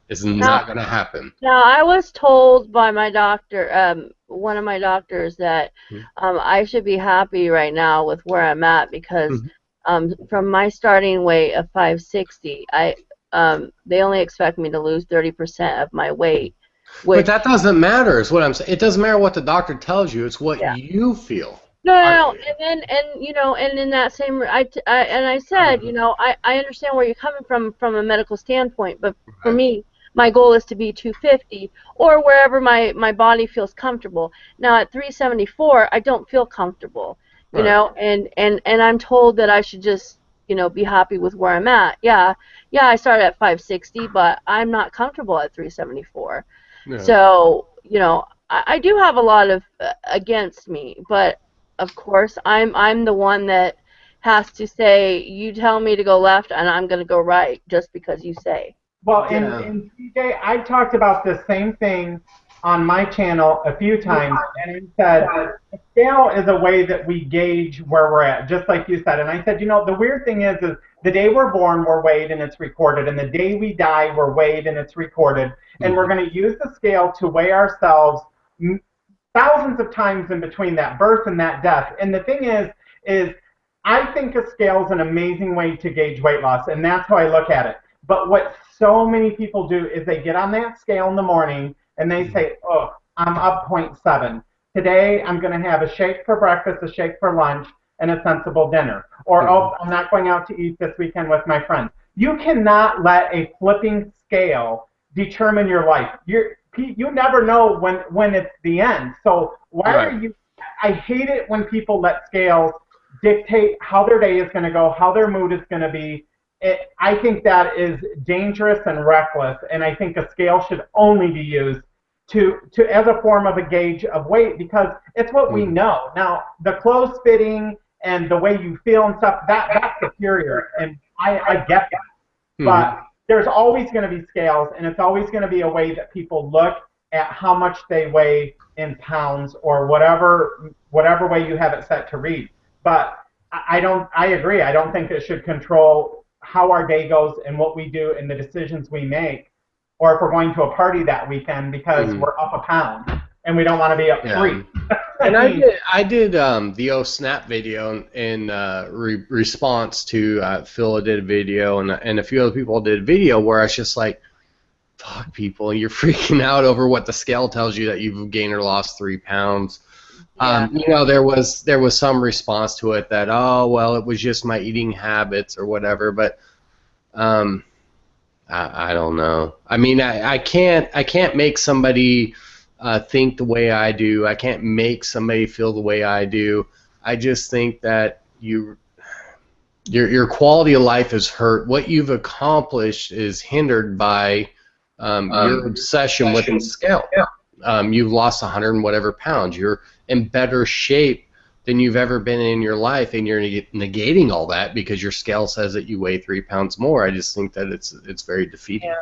It's not going to happen.
Now, I was told by my doctor, one of my doctors, that I should be happy right now with where I'm at because from my starting weight of 560, they only expect me to lose 30% of my weight.
But that doesn't matter, is what I'm saying. It doesn't matter what the doctor tells you. It's what you feel.
No. And in that same, I said, I understand where you're coming from a medical standpoint, but for me, my goal is to be 250 or wherever my body feels comfortable. Now at 374, I don't feel comfortable, and I'm told that I should just, be happy with where I'm at. Yeah, I started at 560, but I'm not comfortable at 374. Yeah. So, I do have a lot of against me, but of course, I'm the one that has to say, you tell me to go left and I'm going to go right just because you say.
Well, and TJ, I've talked about the same thing on my channel a few times, and I said a scale is a way that we gauge where we're at, just like you said. And I said, the weird thing is the day we're born, we're weighed and it's recorded, and the day we die, we're weighed and it's recorded, and we're going to use the scale to weigh ourselves thousands of times in between that birth and that death. And the thing is I think a scale is an amazing way to gauge weight loss, and that's how I look at it. But what so many people do is they get on that scale in the morning and they say, oh, I'm up 0.7. Today I'm going to have a shake for breakfast, a shake for lunch, and a sensible dinner. Or, oh, I'm not going out to eat this weekend with my friends. You cannot let a flipping scale determine your life. You never know when it's the end. So why are you? I hate it when people let scales dictate how their day is going to go, how their mood is going to be. I think that is dangerous and reckless, and I think a scale should only be used to as a form of a gauge of weight, because it's what we know. Now, the clothes fitting and the way you feel and stuff, that's superior, and I get that. But there's always going to be scales, and it's always going to be a way that people look at how much they weigh in pounds or whatever way you have it set to read. But I agree. I don't think it should control how our day goes and what we do and the decisions we make, or if we're going to a party that weekend because we're up a pound and we don't want to be up 3.
And I did the Oh Snap video in response to Phil did a video and a few other people did a video where I was just like, fuck people, you're freaking out over what the scale tells you that you've gained or lost 3 pounds. Yeah. There was some response to it that, oh, well, it was just my eating habits or whatever, but I don't know. I mean, I can't make somebody think the way I do. I can't make somebody feel the way I do. I just think that your quality of life is hurt. What you've accomplished is hindered by your obsession with the scale. Yeah. You've lost 100 and whatever pounds. You're in better shape than you've ever been in your life, and you're negating all that because your scale says that you weigh 3 pounds more. I just think that it's very defeating.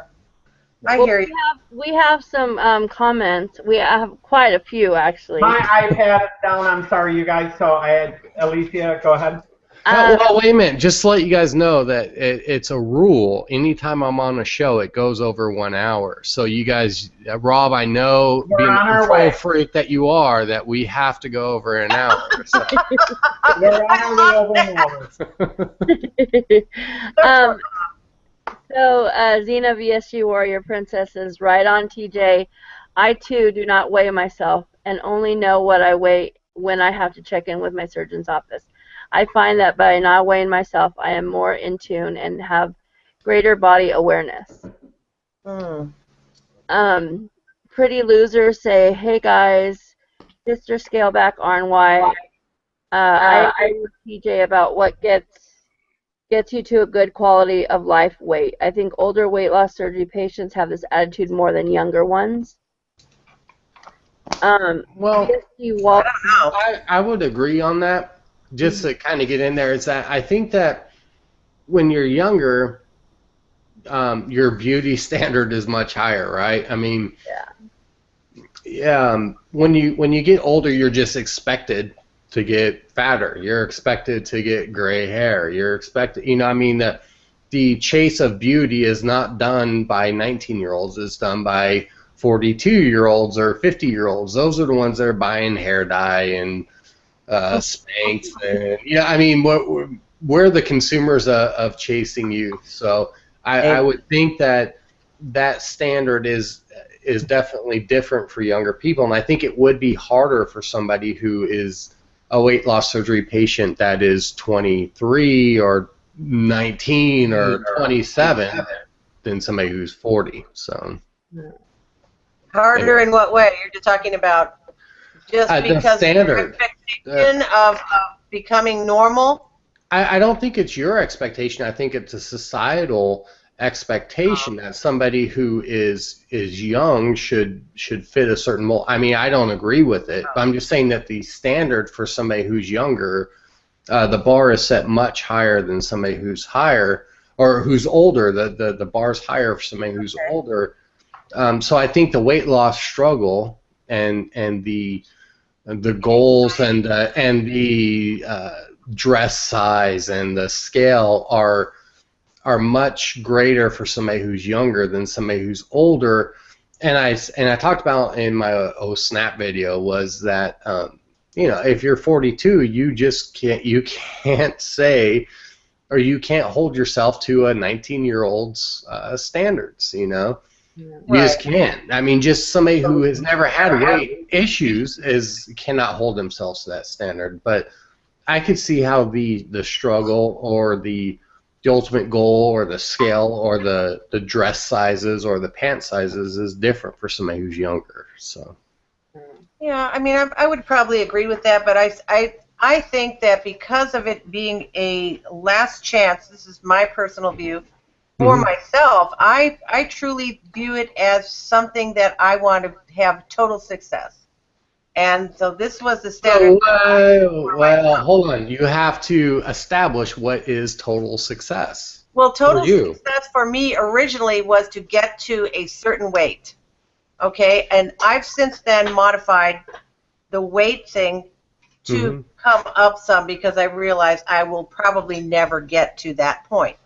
I
Well,
hear you.
we have some comments. We have quite a few, actually.
My iPad is down. I'm sorry, you guys. So I had Alicia. Go ahead.
Well, wait a minute. Just to let you guys know that it's a rule. Anytime I'm on a show, it goes over 1 hour. So you guys, Rob, I know,
We're
being
on
the
our
control
way.
freak that you are, that we have to go over an hour. So.
We're on our way over an hour.
So Xena VSG Warrior Princess is right on, TJ. I too do not weigh myself and only know what I weigh when I have to check in with my surgeon's office. I find that by not weighing myself, I am more in tune and have greater body awareness. Pretty losers say, hey guys, sister scale back RNY. I agree with TJ about what gets you to a good quality of life weight. I think older weight loss surgery patients have this attitude more than younger ones.
Well,
I
I would agree on that. Just to kind of get in there, is that I think that when you're younger, your beauty standard is much higher, right? I mean, when you get older, you're just expected to get fatter. You're expected to get gray hair. You're expected, I mean, the chase of beauty is not done by 19-year-olds. It's done by 42-year-olds or 50-year-olds. Those are the ones that are buying hair dye and Spanx, and I mean, we're the consumers of chasing youth. So I would think that standard is definitely different for younger people, and I think it would be harder for somebody who is a weight loss surgery patient that is 23 or 19 or 27 than somebody who's 40. So
harder in what way? You're just talking about just because of your expectation of becoming normal?
I don't think it's your expectation. I think it's a societal expectation that somebody who is young should fit a certain mold. I mean, I don't agree with it, but I'm just saying that the standard for somebody who's younger, the bar is set much higher than somebody who's higher or who's older. The bar's higher for somebody who's older. So I think the weight loss struggle and the goals and the dress size and the scale are much greater for somebody who's younger than somebody who's older. And I talked about in my Snap video was that if you're 42, you can't say, or you can't hold yourself to a 19-year-old's standards. You just can't. I mean, just somebody who has never had weight issues cannot hold themselves to that standard. But I could see how the struggle or the ultimate goal or the scale or the dress sizes or the pant sizes is different for somebody who's younger. So.
Yeah, I mean, I would probably agree with that, but I think that because of it being a last chance, this is my personal view, for myself, I truly view it as something that I want to have total success. And so this was the standard.
Well, hold on. You have to establish what is total success.
Well, total success for me originally was to get to a certain weight. Okay? And I've since then modified the weight thing to come up some because I realized I will probably never get to that point.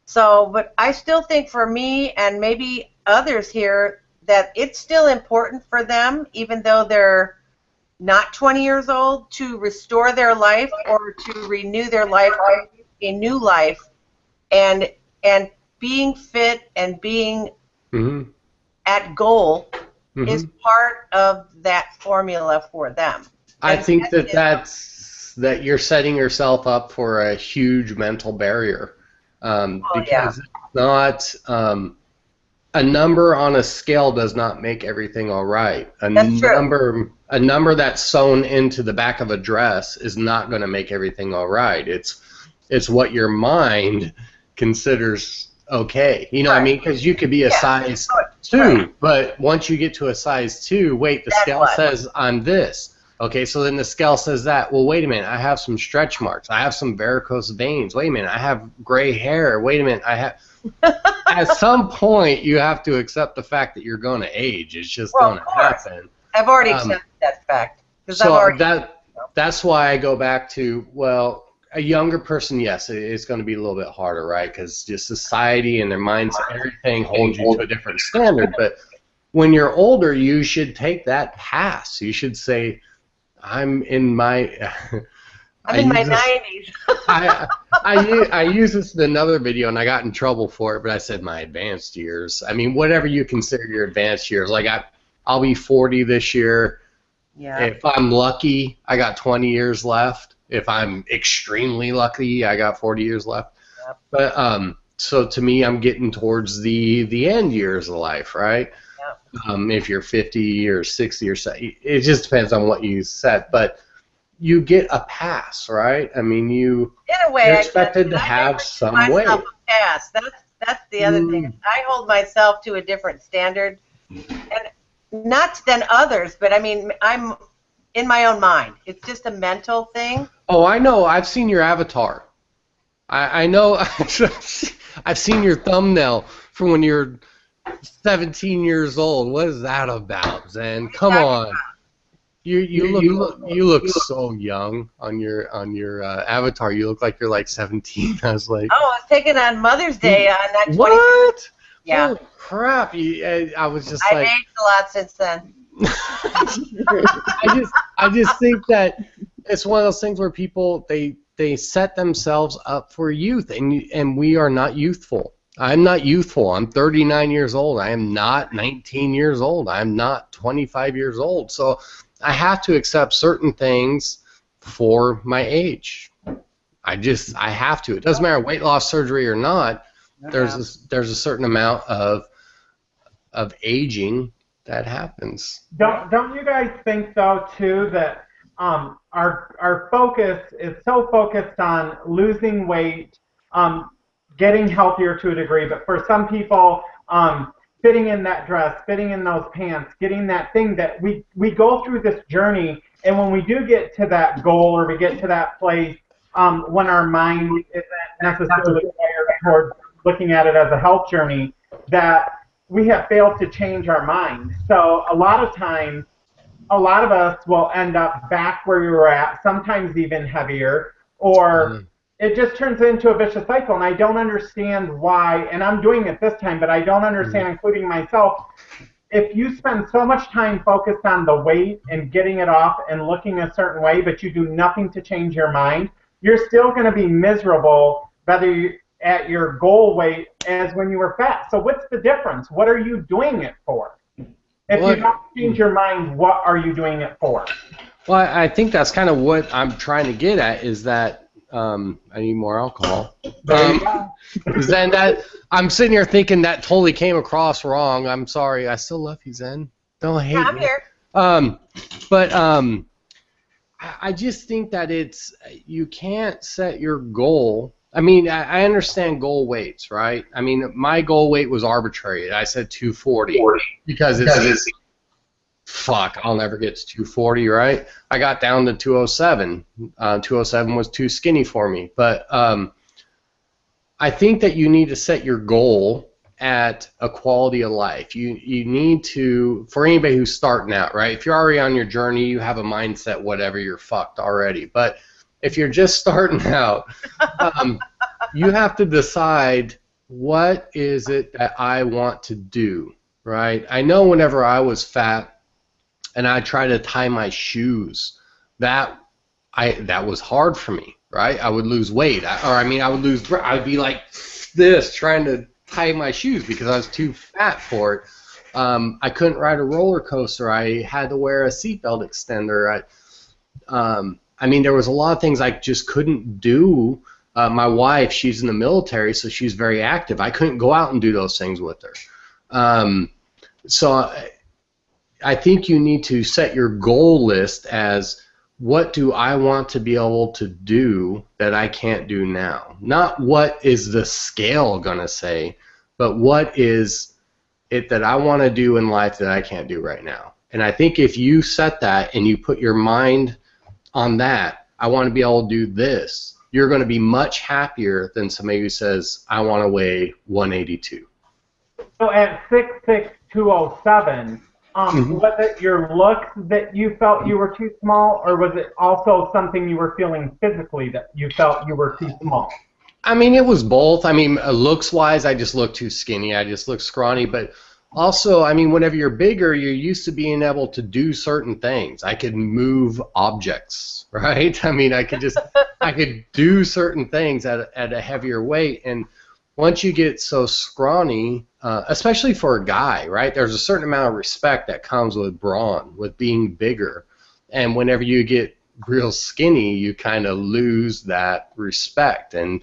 So, but I still think for me and maybe others here that it's still important for them, even though they're not 20 years old, to restore their life or to renew their life, a new life, and being fit and being at goal is part of that formula for them.
I think that you're setting yourself up for a huge mental barrier. Because it's not a number on a scale does not make everything all right. A number that's sewn into the back of a dress is not going to make everything all right. It's what your mind considers okay. You know what I mean? Because you could be a size 2, but once you get to a size 2, wait, the scale says I'm this. Okay, so then the scale says that. Well, wait a minute. I have some stretch marks. I have some varicose veins. Wait a minute. I have gray hair. Wait a minute. I have. At some point, you have to accept the fact that you're going to age. It's just going to happen.
I've already accepted that fact.
So that's why I go back to, well, a younger person, yes, it's going to be a little bit harder, right? Because just society and their mindset, everything holds you to a different standard. But when you're older, you should take that pass. You should say, I'm in my...
I'm in my 90s.
I used this in another video, and I got in trouble for it, but I said my advanced years. I mean, whatever you consider your advanced years. Like, I'll be 40 this year.
Yeah.
If I'm lucky, I got 20 years left. If I'm extremely lucky, I got 40 years left. Yep. But so to me, I'm getting towards the end years of life, right? Yep. If you're 50 or 60 or 70, it just depends on what you set. But you get a pass, right? I mean, you're expected to have some weight.
A pass. That's the other thing. I hold myself to a different standard, and not than others, but I mean, I'm in my own mind. It's just a mental thing.
Oh, I know. I've seen your avatar. I know. I've seen your thumbnail from when you're 17 years old. What is that about, Zen? Come on. You look so young on your avatar. You look like you're like 17. I was like,
oh, I was taken on Mother's Day on that 20.
What?
Yeah.
Holy crap! I was just
I've aged a lot since then.
I just think that it's one of those things where people they set themselves up for youth, and we are not youthful. I'm not youthful. I'm 39 years old. I am not 19 years old. I'm not 25 years old. So I have to accept certain things for my age. I have to. It doesn't matter weight loss surgery or not. There's a certain amount of aging that happens.
Don't you guys think though too that our focus is so focused on losing weight, getting healthier to a degree, but for some people, fitting in that dress, fitting in those pants, getting that thing that we go through this journey, and when we do get to that goal or we get to that place, when our mind isn't necessarily wired towards looking at it as a health journey, that we have failed to change our mind. So a lot of times, a lot of us will end up back where we were at, sometimes even heavier, or it just turns into a vicious cycle, and I don't understand why, and I'm doing it this time, but I don't understand, including myself, if you spend so much time focused on the weight and getting it off and looking a certain way, but you do nothing to change your mind, you're still going to be miserable, whether you're at your goal weight as when you were fat. So what's the difference? What are you doing it for? If you don't change your mind, what are you doing it for?
Well, I think that's kind of what I'm trying to get at, is that I need more alcohol. Zen, that I'm sitting here thinking that totally came across wrong. I'm sorry. I still love you, Zen. Don't hate me.
I'm here.
But I just think that you can't set your goal. I mean, I understand goal weights, right? I mean, my goal weight was arbitrary. I said 240 because it's fuck, I'll never get to 240, right? I got down to 207. 207 was too skinny for me. But I think that you need to set your goal at a quality of life. You need to, for anybody who's starting out, right? If you're already on your journey, you have a mindset, whatever, you're fucked already. But if you're just starting out, you have to decide, what is it that I want to do, right? I know whenever I was fat and I tried to tie my shoes, that was hard for me, right? I would lose weight, I'd be like this trying to tie my shoes because I was too fat for it. I couldn't ride a roller coaster. I had to wear a seatbelt extender. I mean, there was a lot of things I just couldn't do. My wife, she's in the military, so she's very active. I couldn't go out and do those things with her. So I think you need to set your goal list as, what do I want to be able to do that I can't do now? Not what is the scale going to say, but what is it that I want to do in life that I can't do right now? And I think if you set that and you put your mind on that, I want to be able to do this, you're going to be much happier than somebody who says, I want to weigh 182.
So at 6'6", 207, was it your looks that you felt you were too small, or was it also something you were feeling physically that you felt you were too small?
I mean, it was both. I mean, looks-wise, I just looked too skinny. I just looked scrawny. But also, I mean, whenever you're bigger, you're used to being able to do certain things. I could move objects, right? I mean, I could do certain things at a heavier weight. And once you get so scrawny, especially for a guy, right, there's a certain amount of respect that comes with brawn, with being bigger. And whenever you get real skinny, you kind of lose that respect. And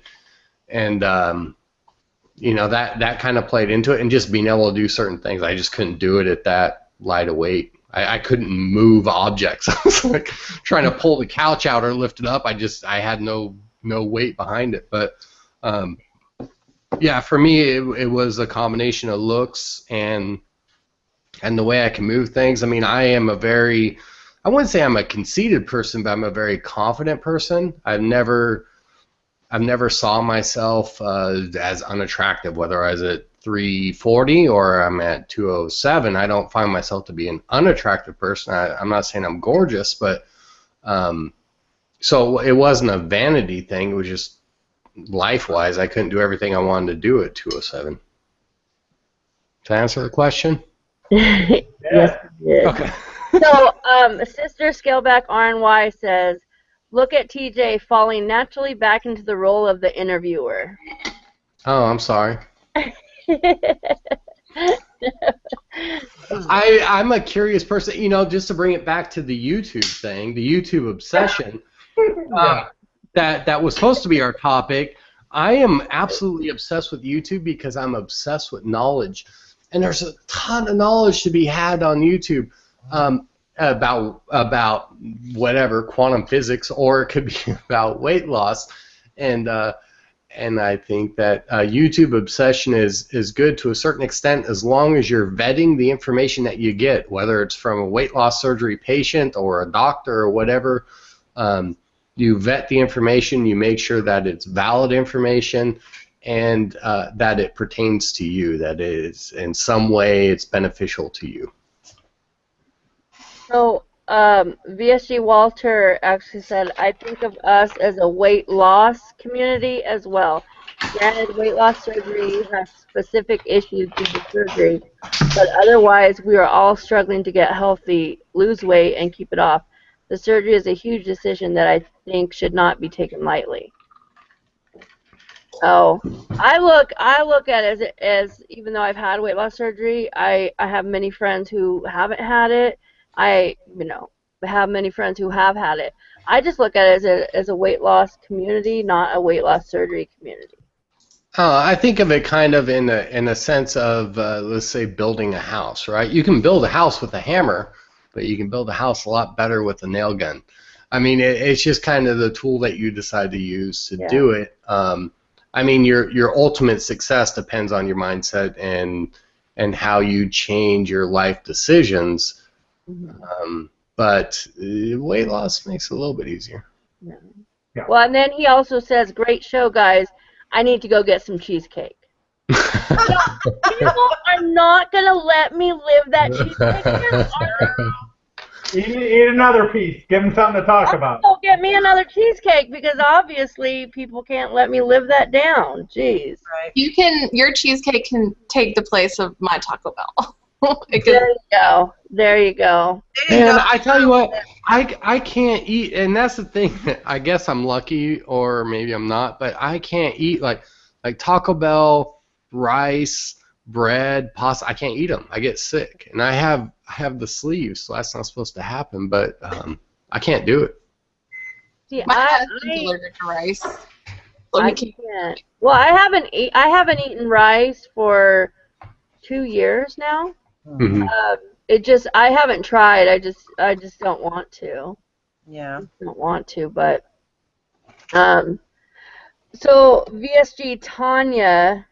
you know, that kind of played into it, and just being able to do certain things. I just couldn't do it at that light of weight. I couldn't move objects. I was like trying to pull the couch out or lift it up. I had no weight behind it. But yeah, for me, it was a combination of looks and the way I can move things. I mean, I wouldn't say I'm a conceited person, but I'm a very confident person. I've never saw myself as unattractive, whether I was at 340 or I'm at 207. I don't find myself to be an unattractive person. I'm not saying I'm gorgeous, but so it wasn't a vanity thing. It was just life-wise, I couldn't do everything I wanted to do at 207. To answer the question?
Yes, it did.
Okay.
So, Sister Scaleback RNY says, look at TJ falling naturally back into the role of the interviewer.
Oh, I'm sorry. I'm a curious person. You know, just to bring it back to the YouTube thing, the YouTube obsession, that was supposed to be our topic. I am absolutely obsessed with YouTube because I'm obsessed with knowledge. And there's a ton of knowledge to be had on YouTube. About whatever, quantum physics, or it could be about weight loss, and I think that YouTube obsession is good to a certain extent as long as you're vetting the information that you get, whether it's from a weight loss surgery patient or a doctor or whatever. You vet the information, you make sure that it's valid information, and that it pertains to you, that it is in some way it's beneficial to you.
So, VSG Walter actually said, I think of us as a weight loss community as well. Granted, weight loss surgery has specific issues due to surgery, but otherwise we are all struggling to get healthy, lose weight, and keep it off. The surgery is a huge decision that I think should not be taken lightly. Oh, I look at it as even though I've had weight loss surgery, I have many friends who haven't had it. I have many friends who have had it. I just look at it as a weight loss community, not a weight loss surgery community.
I think of it kind of in a sense of, let's say, building a house, right? You can build a house with a hammer, but you can build a house a lot better with a nail gun. I mean, it's just kind of the tool that you decide to use to do it. I mean, your ultimate success depends on your mindset and how you change your life decisions. But weight loss makes it a little bit easier.
Yeah. Well, and then he also says, great show, guys. I need to go get some cheesecake. People are not going to let me live that cheesecake.
Eat another piece. Give them something to talk about.
Go get me another cheesecake, because obviously people can't let me live that down. Jeez.
Right.
Your cheesecake can take the place of my Taco Bell.
There you go. There you go.
And I tell you what, I can't eat, and that's the thing. I guess I'm lucky, or maybe I'm not, but I can't eat like Taco Bell, rice, bread, pasta. I can't eat them. I get sick, and I have the sleeves, so that's not supposed to happen. But I can't do it.
See,
My husband's allergic to rice.
I can't. Well, I haven't eaten rice for 2 years now.
Mm-hmm.
I haven't tried. I just don't want to.
Yeah.
Don't want to, but so VSG Tanya.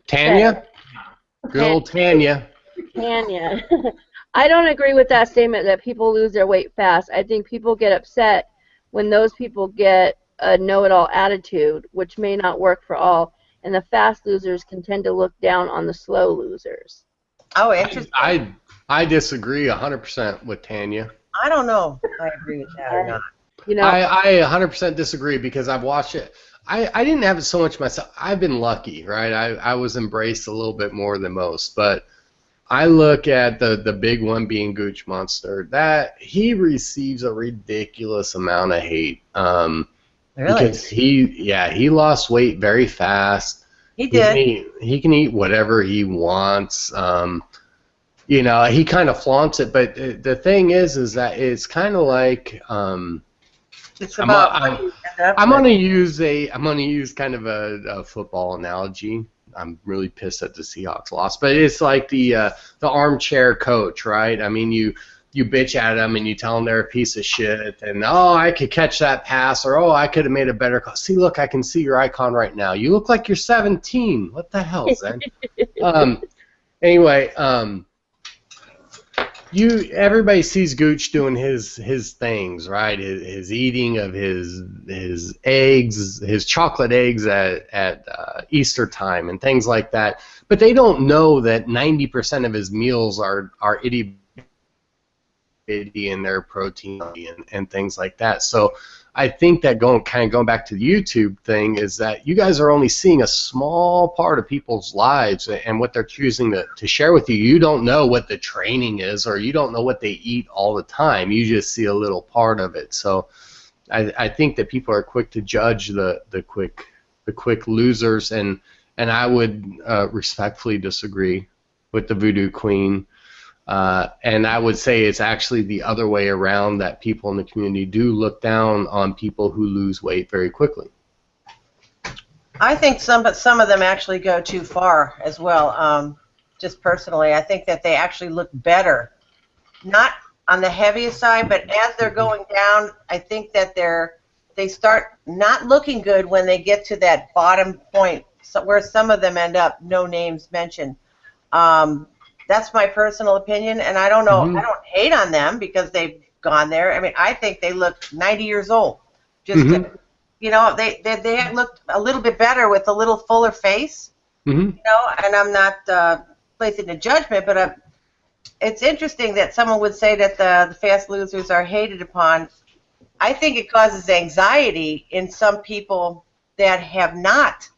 Good old Tanya.
Tanya. I don't agree with that statement that people lose their weight fast. I think people get upset when those people get a know-it-all attitude, which may not work for all, and the fast losers can tend to look down on the slow losers.
Oh, interesting.
I disagree 100% with Tanya.
I don't know if I agree with that or not.
You know,
I 100% disagree because I've watched it. I didn't have it so much myself. I've been lucky, right? I was embraced a little bit more than most, but I look at the big one being Gooch Monster. That he receives a ridiculous amount of hate.
Really?
Because he lost weight very fast.
He did.
He can eat whatever he wants. You know, he kind of flaunts it, but the thing is that it's kind of like
It's about
I'm gonna use kind of a football analogy. I'm really pissed that the Seahawks lost, but it's like the armchair coach, right? I mean, you bitch at them and you tell them they're a piece of shit, and oh, I could catch that pass, or oh, I could have made a better call. See, look, I can see your icon right now. You look like you're 17. What the hell, Zen? Anyway, everybody sees Gooch doing his things, right? His eating of his eggs, his chocolate eggs at Easter time and things like that. But they don't know that 90% of his meals are itty bitty in their protein and things like that. So I think that going back to the YouTube thing is that you guys are only seeing a small part of people's lives and what they're choosing to share with you. You don't know what the training is, or you don't know what they eat all the time. You just see a little part of it. So I think that people are quick to judge the quick losers, and I would respectfully disagree with the Voodoo Queen. And I would say it's actually the other way around, that people in the community do look down on people who lose weight very quickly.
I think some of them actually go too far as well. Just personally, I think that they actually look better, not on the heaviest side, but as they're going down, I think that they start not looking good when they get to that bottom point, where some of them end up, no names mentioned. That's my personal opinion, and I don't know. I don't hate on them because they've gone there. I mean, I think they look 90 years old. Just you know, they looked a little bit better with a little fuller face. You know, and I'm not placing a judgment, but it's interesting that someone would say that the fast losers are hated upon. I think it causes anxiety in some people that have not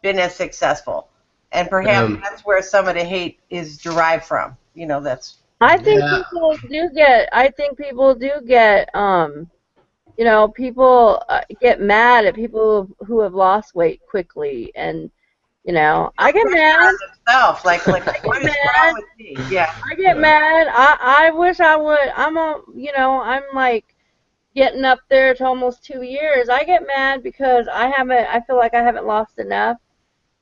been as successful. And perhaps that's where some of the hate is derived from. You know, that's.
I think people do get. I think people do get. You know, people get mad at people who have lost weight quickly, and you know, I get mad.
Themselves, like what is wrong with me? Yeah.
I get mad. I wish I would. You know, I'm like getting up there to almost 2 years. I get mad because I feel like I haven't lost enough.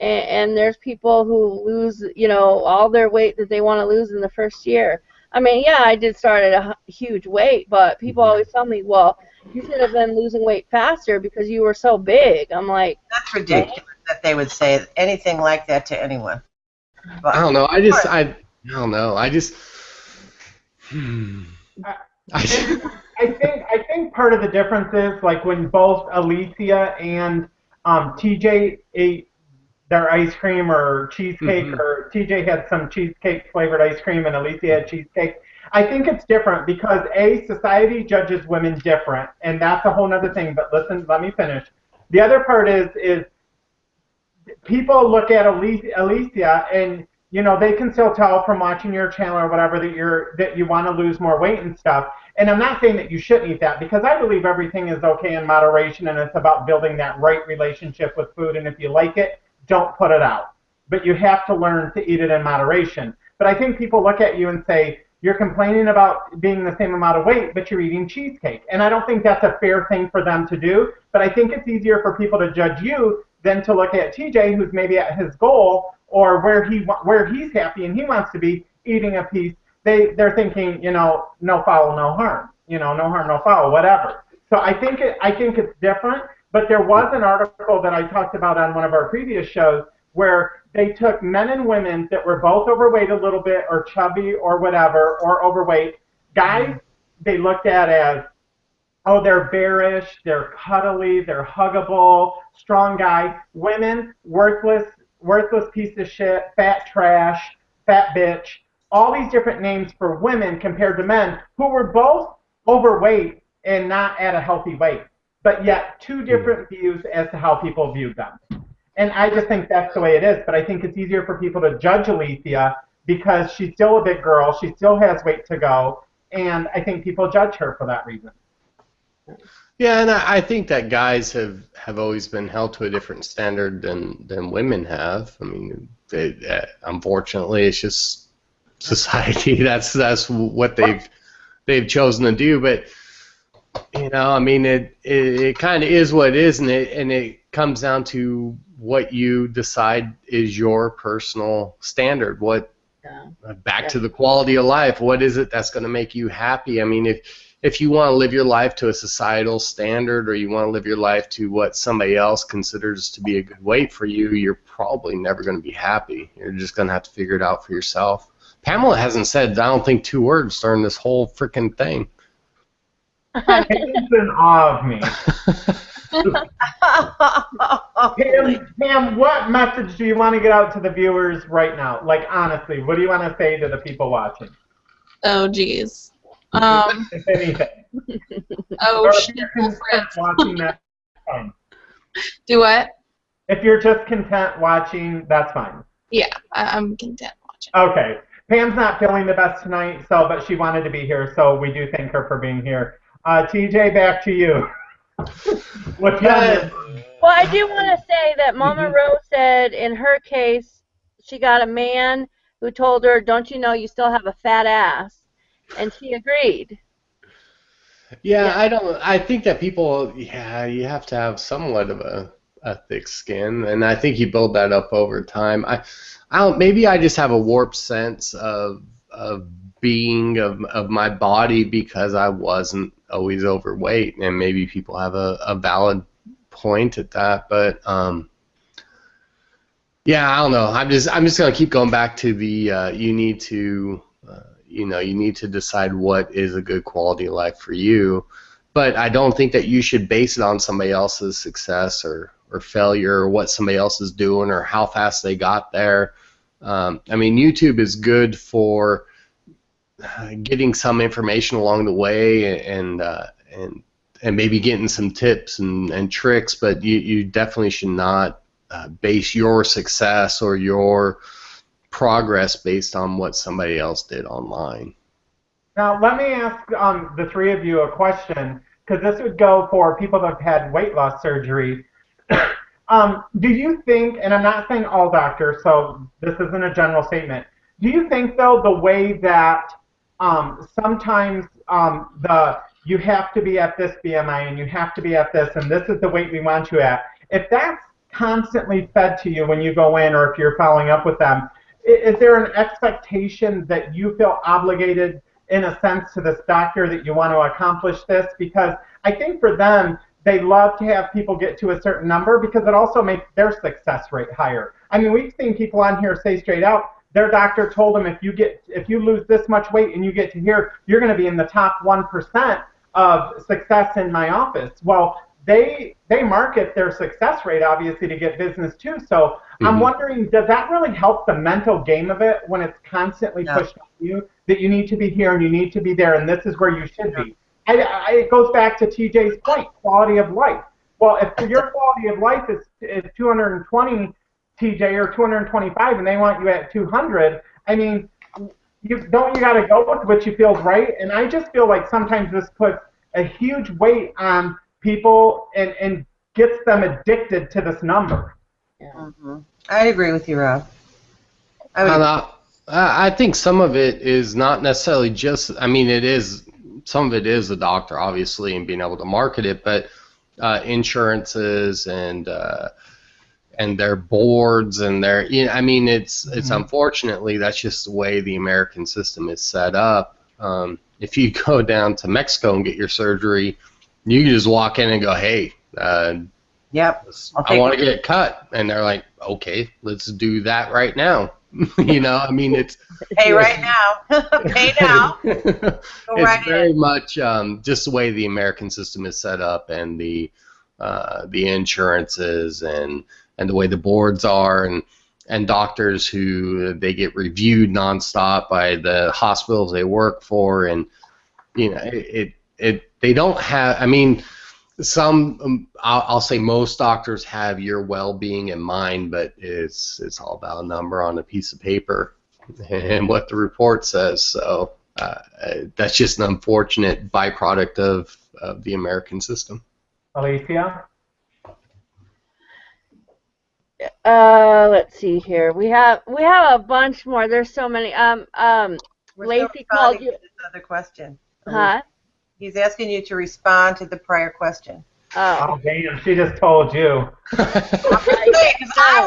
And there's people who lose, you know, all their weight that they want to lose in the first year. I mean, yeah, I did start at a huge weight, but people always tell me, well, you should have been losing weight faster because you were so big. I'm like,
that's ridiculous that they would say anything like that to anyone.
But, I don't know. I don't know. I
think part of the difference is, like, when both Alicia and TJ ate their ice cream or cheesecake, or TJ had some cheesecake flavored ice cream and Alicia had cheesecake. I think it's different because society judges women different, and that's a whole other thing. But listen, let me finish. The other part is people look at Alicia, and you know, they can still tell from watching your channel or whatever that you want to lose more weight and stuff. And I'm not saying that you shouldn't eat that, because I believe everything is okay in moderation, and it's about building that right relationship with food. And if you like it, don't put it out. But you have to learn to eat it in moderation. But I think people look at you and say, you're complaining about being the same amount of weight, but you're eating cheesecake. And I don't think that's a fair thing for them to do. But I think it's easier for people to judge you than to look at TJ, who's maybe at his goal, or where he's happy and he wants to be eating a piece. They're thinking, you know, no foul, no harm. You know, no harm, no foul, whatever. So I think it's different. But there was an article that I talked about on one of our previous shows where they took men and women that were both overweight a little bit or chubby or whatever or overweight. Guys, they looked at as, oh, they're bearish, they're cuddly, they're huggable, strong guy. Women, worthless piece of shit, fat trash, fat bitch. All these different names for women compared to men who were both overweight and not at a healthy weight, but yet two different views as to how people viewed them. And I just think that's the way it is, but I think it's easier for people to judge Alethea because she's still a big girl, she still has weight to go, and I think people judge her for that reason.
Yeah, and I think that guys have always been held to a different standard than women have. I mean, unfortunately, it's just society. That's what they've chosen to do. But you know, I mean, it kind of is what it is, and it comes down to what you decide is your personal standard. Back to the quality of life. What is it that's going to make you happy? I mean, if you want to live your life to a societal standard, or you want to live your life to what somebody else considers to be a good weight for you, you're probably never going to be happy. You're just going to have to figure it out for yourself. Pamela hasn't said, I don't think, 2 words during this whole freaking thing.
It's in awe of me. Pam, what message do you want to get out to the viewers right now? Like, honestly, what do you want to say to the people watching?
Oh, geez.
If anything.
Oh, shit.
Watching that, fine.
Do what?
If you're just content watching, that's fine.
Yeah, I'm content watching.
Okay. Pam's not feeling the best tonight, but she wanted to be here, so we do thank her for being here. TJ, back to you. What's your
Well, I do want to say that Mama Rose said in her case, she got a man who told her, don't you know you still have a fat ass? And she agreed.
Yeah, I think that people, you have to have somewhat of a thick skin, and I think you build that up over time. Maybe I just have a warped sense of being of my body because I wasn't always overweight, and maybe people have a valid point at that, but yeah, I don't know. I'm just gonna keep going back to the you need to decide what is a good quality of life for you, but I don't think that you should base it on somebody else's success or failure, or what somebody else is doing, or how fast they got there. I mean, YouTube is good for getting some information along the way, and maybe getting some tips and tricks, but you definitely should not base your success or your progress based on what somebody else did online.
Now, let me ask the three of you a question, because this would go for people that have had weight loss surgery. Do you think, and I'm not saying all doctors, so this isn't a general statement, do you think, though, the way that sometimes you have to be at this BMI and you have to be at this and this is the weight we want you at, if that's constantly fed to you when you go in or if you're following up with them, is there an expectation that you feel obligated in a sense to this doctor that you want to accomplish this? Because I think for them, they love to have people get to a certain number because it also makes their success rate higher. I mean, we've seen people on here say straight out, their doctor told them if you lose this much weight and you get to here, you're going to be in the top 1% of success in my office. Well, they market their success rate obviously to get business too. So I'm wondering, does that really help the mental game of it when it's constantly pushed on you that you need to be here and you need to be there and this is where you should be? It goes back to TJ's point, quality of life. Well, if your quality of life is 220, TJ, or 225, and they want you at 200, I mean, you got to go with what you feel is right. And I just feel like sometimes this puts a huge weight on people and gets them addicted to this number.
Yeah. I agree with you, Rob.
I think some of it is not necessarily just, I mean, some of it is the doctor, obviously, and being able to market it, but insurances and their boards and their, I mean, it's unfortunately, that's just the way the American system is set up. If you go down to Mexico and get your surgery, you can just walk in and go, hey,
Yep.
I want to get cut, and they're like, okay, let's do that right now. You know, I mean, it's
pay right now. Pay now. Go
it's
right
very
in.
much just the way the American system is set up, and the insurances, and the way the boards are, and doctors who they get reviewed nonstop by the hospitals they work for, and you know, they don't have. I mean, some I'll say most doctors have your well-being in mind, but it's all about a number on a piece of paper and what the report says. So that's just an unfortunate byproduct of the American system.
Alicia?
Let's see here. We have a bunch more. There's so many.
We're still
Lacey called
responding
you.
to this other question.
Huh?
He's asking you to respond to the prior question.
Oh.
Oh, damn, she just told you.
I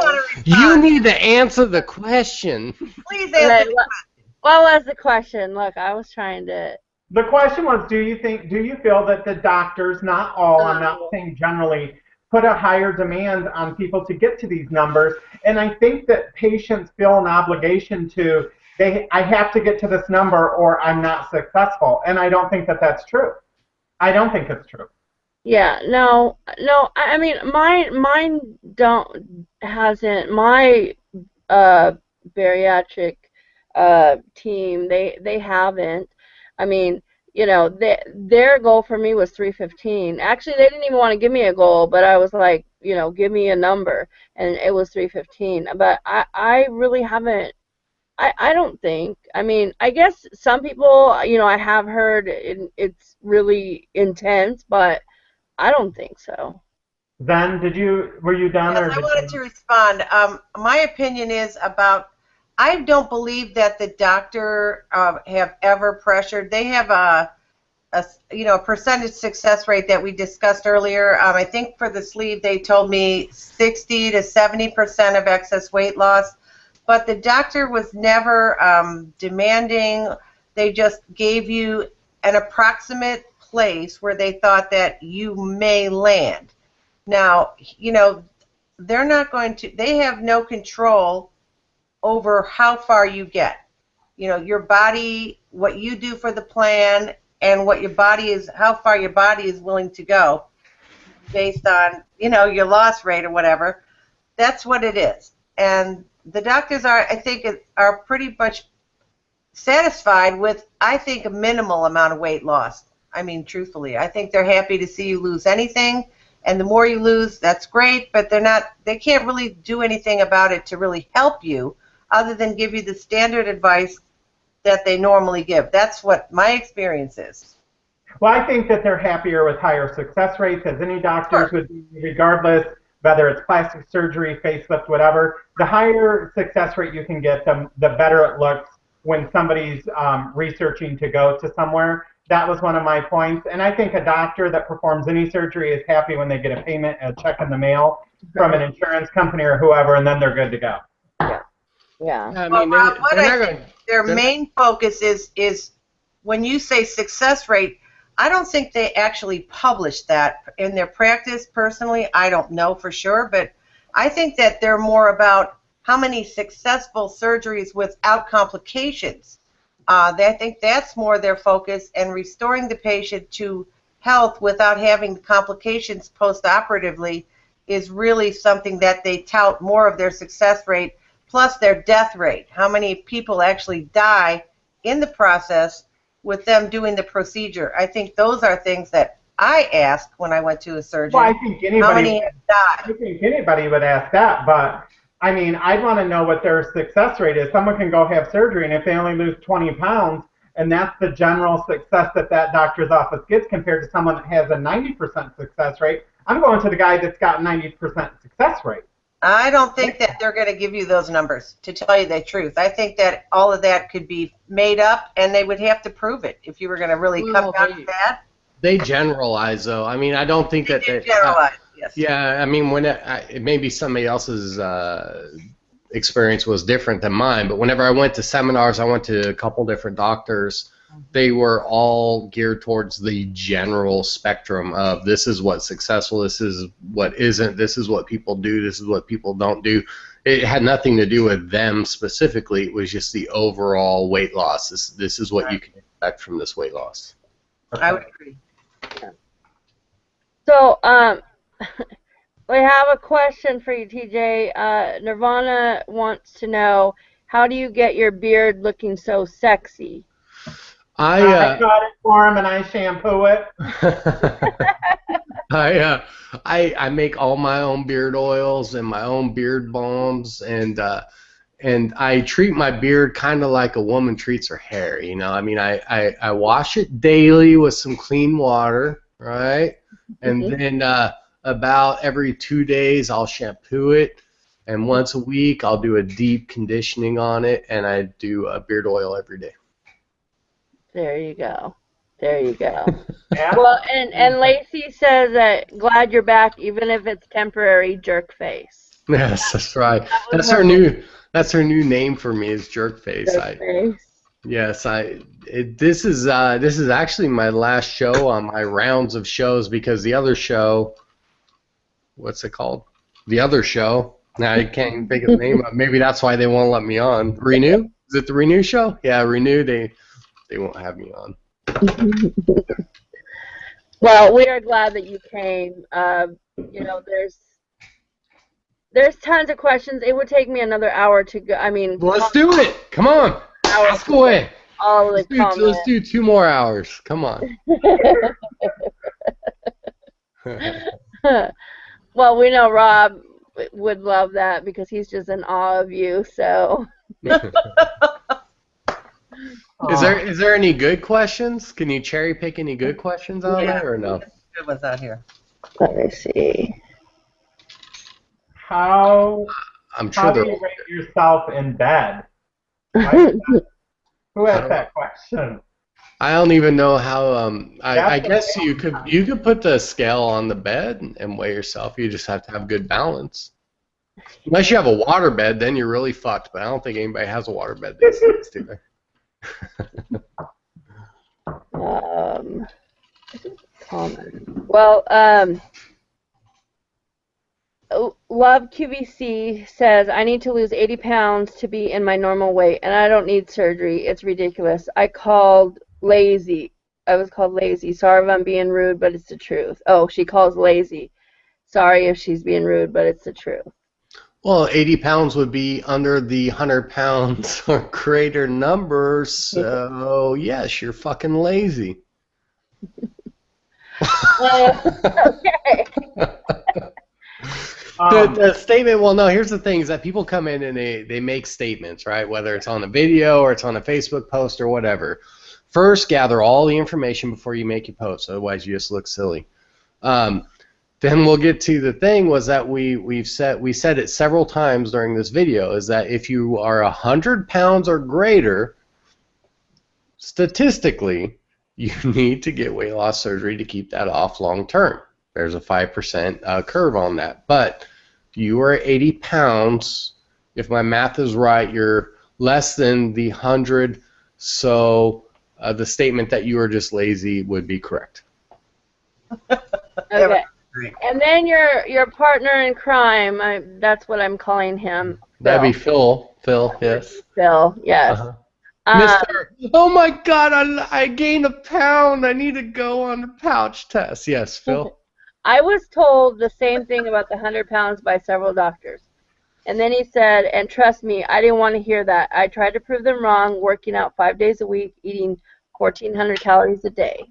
want to respond.
You need to answer the question.
Please answer the question.
What was the question? Look, I was trying to.
The question was, do you feel that the doctors, not all, I'm not saying generally, put a higher demand on people to get to these numbers? And I think that patients feel an obligation to, I have to get to this number or I'm not successful. And I don't think that that's true. I don't think it's true.
Yeah, no. I mean, mine hasn't. My bariatric team, they haven't. I mean, you know, their goal for me was 315. Actually, they didn't even want to give me a goal, but I was like, you know, give me a number, and it was 315. But I really haven't. I don't think. I mean, I guess some people, you know, I have heard it's really intense, but I don't think so.
Then, were you done?
Yes, I wanted to respond. My opinion is about, I don't believe that the doctor have ever pressured. They have a percentage success rate that we discussed earlier. I think for the sleeve they told me 60 to 70% of excess weight loss, but the doctor was never demanding. They just gave you an approximate place where they thought that you may land. Now, you know, they're not going to, they have no control over how far you get. You know, your body, what you do for the plan, and what your body is, how far your body is willing to go based on, you know, your loss rate or whatever. That's what it is. And the doctors are, I think, are pretty much satisfied with, I think, a minimal amount of weight loss. I mean, truthfully, I think they're happy to see you lose anything, and the more you lose, that's great, but they can't really do anything about it to really help you other than give you the standard advice that they normally give. That's what my experience is.
Well, I think that they're happier with higher success rates, as any doctors would be, regardless, whether it's plastic surgery, facelift, whatever. The higher success rate you can get, the better it looks when somebody's researching to go to somewhere. That was one of my points. And I think a doctor that performs any surgery is happy when they get a payment, a check in the mail from an insurance company or whoever, and then they're good to go.
Yeah.
I mean,
their main focus is when you say success rate, I don't think they actually publish that in their practice. Personally, I don't know for sure, but I think that they're more about how many successful surgeries without complications. I think that's more their focus, and restoring the patient to health without having complications post-operatively is really something that they tout more of their success rate, plus their death rate. How many people actually die in the process with them doing the procedure? I think those are things that I ask when I went to a surgeon.
Well, I think
how many have died?
I think anybody would ask that, but I mean, I'd want to know what their success rate is. Someone can go have surgery, and if they only lose 20 pounds, and that's the general success that doctor's office gets compared to someone that has a 90% success rate, I'm going to the guy that's got 90% success rate.
I don't think that they're going to give you those numbers, to tell you the truth. I think that all of that could be made up, and they would have to prove it if you were going to really come down to that.
They generalize, though. I mean, I don't think that they
generalize. Yes.
Yeah, I mean, when maybe somebody else's experience was different than mine, but whenever I went to seminars, I went to a couple different doctors they were all geared towards the general spectrum of this is what's successful, this is what isn't, this is what people do, this is what people don't do. It had nothing to do with them specifically. It was just the overall weight loss. This is what you can expect from this weight loss.
I would agree.
So, we have a question for you, TJ. Nirvana wants to know, how do you get your beard looking so sexy?
I got it for him and I shampoo it.
I make all my own beard oils and my own beard balms, and I treat my beard kind of like a woman treats her hair. You know, I mean, I wash it daily with some clean water, right? And then about every 2 days I'll shampoo it, and once a week I'll do a deep conditioning on it, and I do a beard oil every day.
There you go. There you go.
Yeah.
Well, and Lacey says that glad you're back, even if it's temporary, jerk face.
Yes, that's right. That's her new name for me is jerk face.
Jerk face.
Yes, this is actually my last show on my rounds of shows, because the other show, what's it called? The other show. Now I can't even think of the name. Maybe that's why they won't let me on. Renew? Is it the Renew show? Yeah, Renew. They won't have me on.
Well, we are glad that you came. You know, there's tons of questions. It would take me another hour to go. I mean,
well, let's do it. Come on. Ask away.
All the comments.
Let's do 2 more hours. Come on.
Well, we know Rob would love that because he's just in awe of you. So.
Is there any good questions? Can you cherry pick any good questions on there or no?
Good ones out here.
Let me see.
How do you rate yourself in bed? Who asked that question?
I don't even know how. I guess you could put the scale on the bed and weigh yourself. You just have to have good balance. Unless you have a water bed, then you're really fucked. But I don't think anybody has a water bed these days, do they?
Well, Love QVC says, I need to lose 80 pounds to be in my normal weight, and I don't need surgery. It's ridiculous. I was called lazy. Sorry if I'm being rude, but it's the truth. Oh, she calls lazy. Sorry if she's being rude, but it's the truth.
Well, 80 pounds would be under the 100 pounds or greater number, so yes, you're fucking lazy.
Okay.
The statement, well, no, here's the thing, is that people come in and they make statements, right, whether it's on a video or it's on a Facebook post or whatever. First, gather all the information before you make your post, otherwise you just look silly. Then we'll get to the thing was that we said it several times during this video, is that if you are 100 pounds or greater, statistically, you need to get weight loss surgery to keep that off long term. There's a 5% curve on that. But if you are 80 pounds, if my math is right, you're less than the 100, so the statement that you are just lazy would be correct.
Okay. And then your partner in crime, that's what I'm calling him.
That'd be Phil. Phil, yes.
Phil, yes.
Mr. Oh my God, I gained a pound. I need to go on the pouch test. Yes, Phil.
I was told the same thing about the 100 pounds by several doctors. And then he said, and trust me, I didn't want to hear that. I tried to prove them wrong, working out 5 days a week, eating 1,400 calories a day.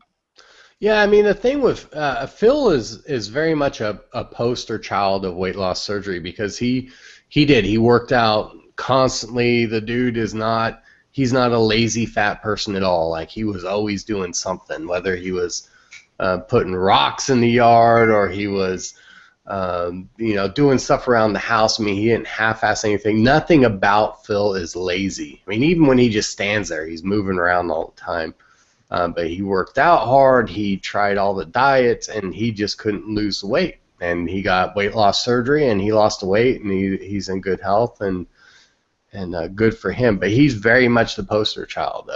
Yeah, I mean, the thing with Phil is very much a poster child of weight loss surgery, because he worked out constantly. The dude he's not a lazy fat person at all. Like, he was always doing something, whether he was putting rocks in the yard or he was doing stuff around the house. I mean, he didn't half-ass anything. Nothing about Phil is lazy. I mean, even when he just stands there, he's moving around all the time. But he worked out hard, he tried all the diets, and he just couldn't lose the weight. And he got weight loss surgery, and he lost the weight, and he's in good health, and good for him. But he's very much the poster child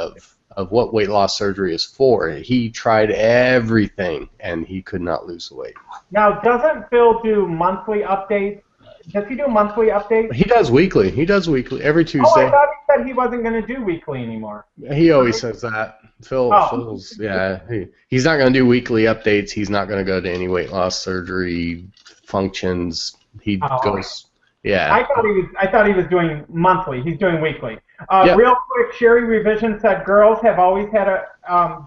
of what weight loss surgery is for. He tried everything, and he could not lose the weight.
Now, doesn't Phil do monthly updates? Does he do monthly updates?
He does weekly. He does weekly every
Oh, I
Tuesday.
thought he said he wasn't going to do weekly anymore.
He always says that.
Oh.
Phil's, yeah, he's not going to do weekly updates. He's not going to go to any weight loss surgery functions. He goes, yeah.
I thought he was doing monthly. He's doing weekly.
Yep.
Real quick, Sherry Revision said girls have always had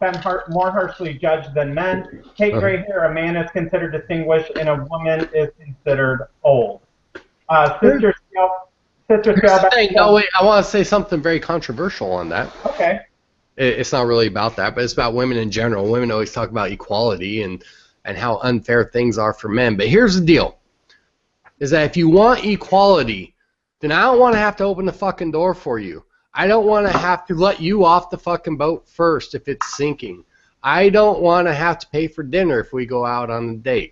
been more harshly judged than men. Take gray hair, a man is considered distinguished, and a woman is considered old. Sister Scaleback.
No, wait, I want to say something very controversial on that.
Okay.
It's not really about that, but it's about women in general. Women always talk about equality and how unfair things are for men. But here's the deal, is that if you want equality, then I don't want to have to open the fucking door for you. I don't want to have to let you off the fucking boat first if it's sinking. I don't want to have to pay for dinner if we go out on a date.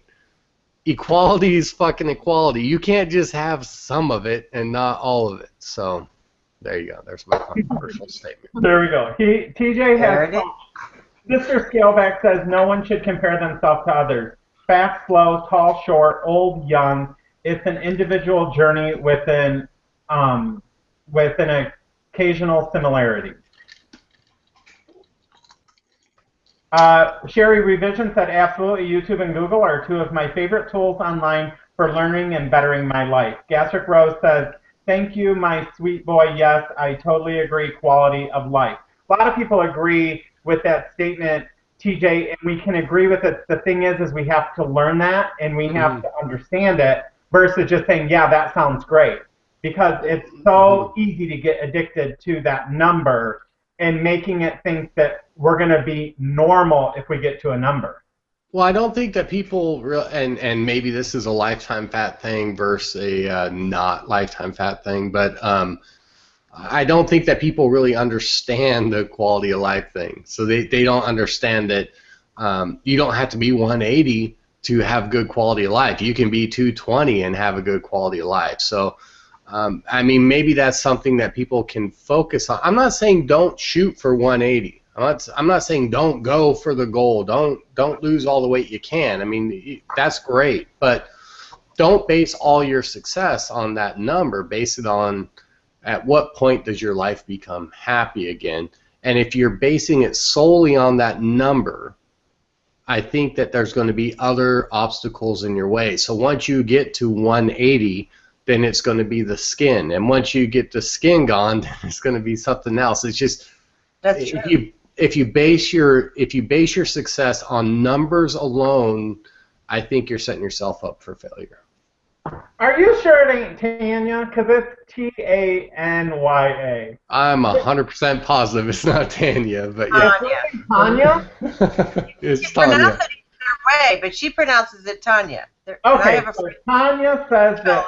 Equality is fucking equality. You can't just have some of it and not all of it. So there you go. There's my controversial statement.
There we go. TJ has. Sister Scaleback says no one should compare themselves to others. Fast, slow, tall, short, old, young. It's an individual journey with an occasional similarity. Sherry Revision said, absolutely, YouTube and Google are two of my favorite tools online for learning and bettering my life. Gastric Rose says, thank you, my sweet boy. Yes, I totally agree, quality of life. A lot of people agree with that statement, TJ, and we can agree with it. The thing is we have to learn that, and we have to understand it, versus just saying, yeah, that sounds great. Because it's so easy to get addicted to that number and making it think that we're going to be normal if we get to a number.
Well, I don't think that people, and maybe this is a lifetime fat thing versus a not lifetime fat thing, but I don't think that people really understand the quality of life thing. So they don't understand that you don't have to be 180 to have good quality of life. You can be 220 and have a good quality of life. So I mean, maybe that's something that people can focus on. I'm not saying don't shoot for 180. I'm not saying don't go for the goal. Don't lose all the weight you can. I mean, that's great, but don't base all your success on that number. Base it on at what point does your life become happy again. And if you're basing it solely on that number, I think that there's going to be other obstacles in your way. So once you get to 180, then it's going to be the skin, and once you get the skin gone, then it's going to be something else. It's just
That's true.
If you base your success on numbers alone, I think you're setting yourself up for failure.
Are you sure it ain't Tanya? Because it's Tanya.
I'm 100% positive it's not Tanya, but yeah.
Tanya?
It's
She
Tanya.
pronounces it either way, but she pronounces it Tanya.
Okay, so Tanya says that,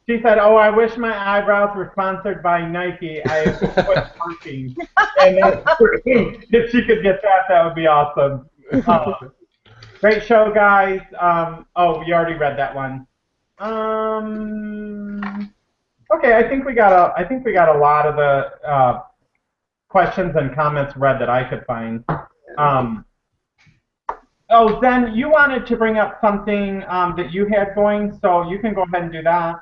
she said, oh, I wish my eyebrows were sponsored by Nike. I quit working. And if she could get that would be awesome. Great show, guys. Oh, you already read that one. Okay, I think we got a lot of the questions and comments read that I could find. Oh, Zen, you wanted to bring up something that you had going, so you can go ahead and do that.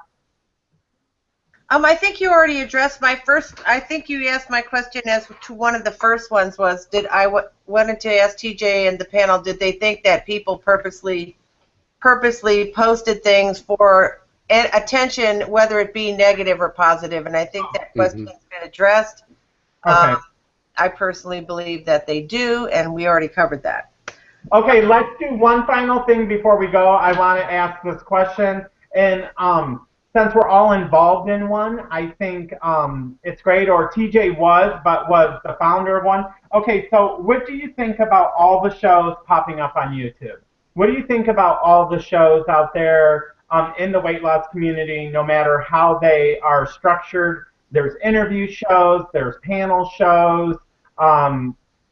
I think you already addressed my first. I think you asked my question as to one of the first ones was, did I wanted to ask TJ and the panel, did they think that people purposely posted things for attention, whether it be negative or positive? And I think that question's been addressed.
Okay.
I personally believe that they do, and we already covered that.
Okay, let's do one final thing before we go. I want to ask this question, and since we're all involved in one, I think it's great, or TJ was the founder of one. Okay, so what do you think about all the shows popping up on YouTube? What do you think about all the shows out there in the weight loss community, no matter how they are structured? There's interview shows, there's panel shows,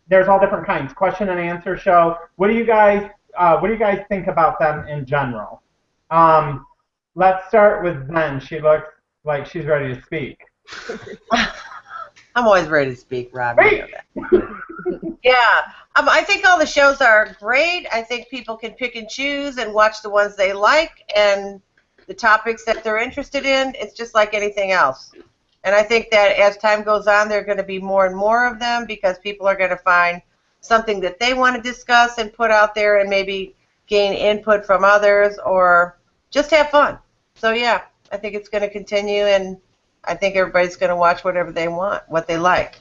there's all different kinds. Question and answer show. What do you guys think about them in general? Let's start with Zen. She looks like she's ready to speak.
I'm always ready to speak, Rob. You
Great.
know that. Yeah. I think all the shows are great. I think people can pick and choose and watch the ones they like and the topics that they're interested in. It's just like anything else. And I think that as time goes on, there are going to be more and more of them because people are going to find something that they want to discuss and put out there and maybe gain input from others or just have fun. So, yeah, I think it's going to continue, and I think everybody's going to watch whatever they want, what they like.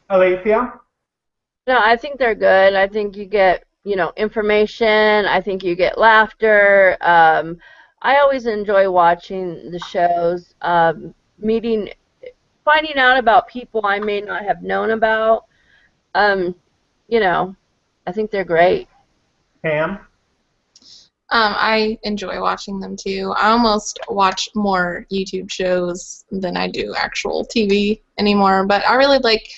Alicia?
No, I think they're good. I think you get, information. I think you get laughter. I always enjoy watching the shows, finding out about people I may not have known about. I think they're great.
Pam?
I enjoy watching them too. I almost watch more YouTube shows than I do actual TV anymore, but I really like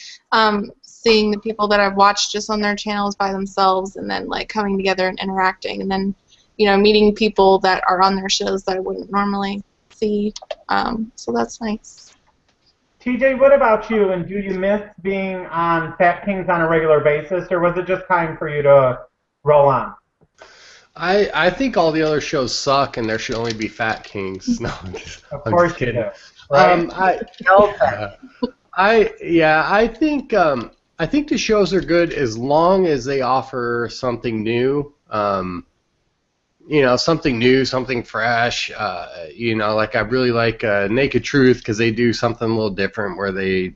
seeing the people that I've watched just on their channels by themselves and then like coming together and interacting and then, meeting people that are on their shows that I wouldn't normally see. So that's nice.
TJ, what about you? And do you miss being on Fat Kings on a regular basis, or was it just time for you to roll on?
I think all the other shows suck, and there should only be Fat Kings. No, I'm just kidding.
You do, right?
I think the shows are good as long as they offer something new. Something new, something fresh. Like I really like Naked Truth because they do something a little different where they,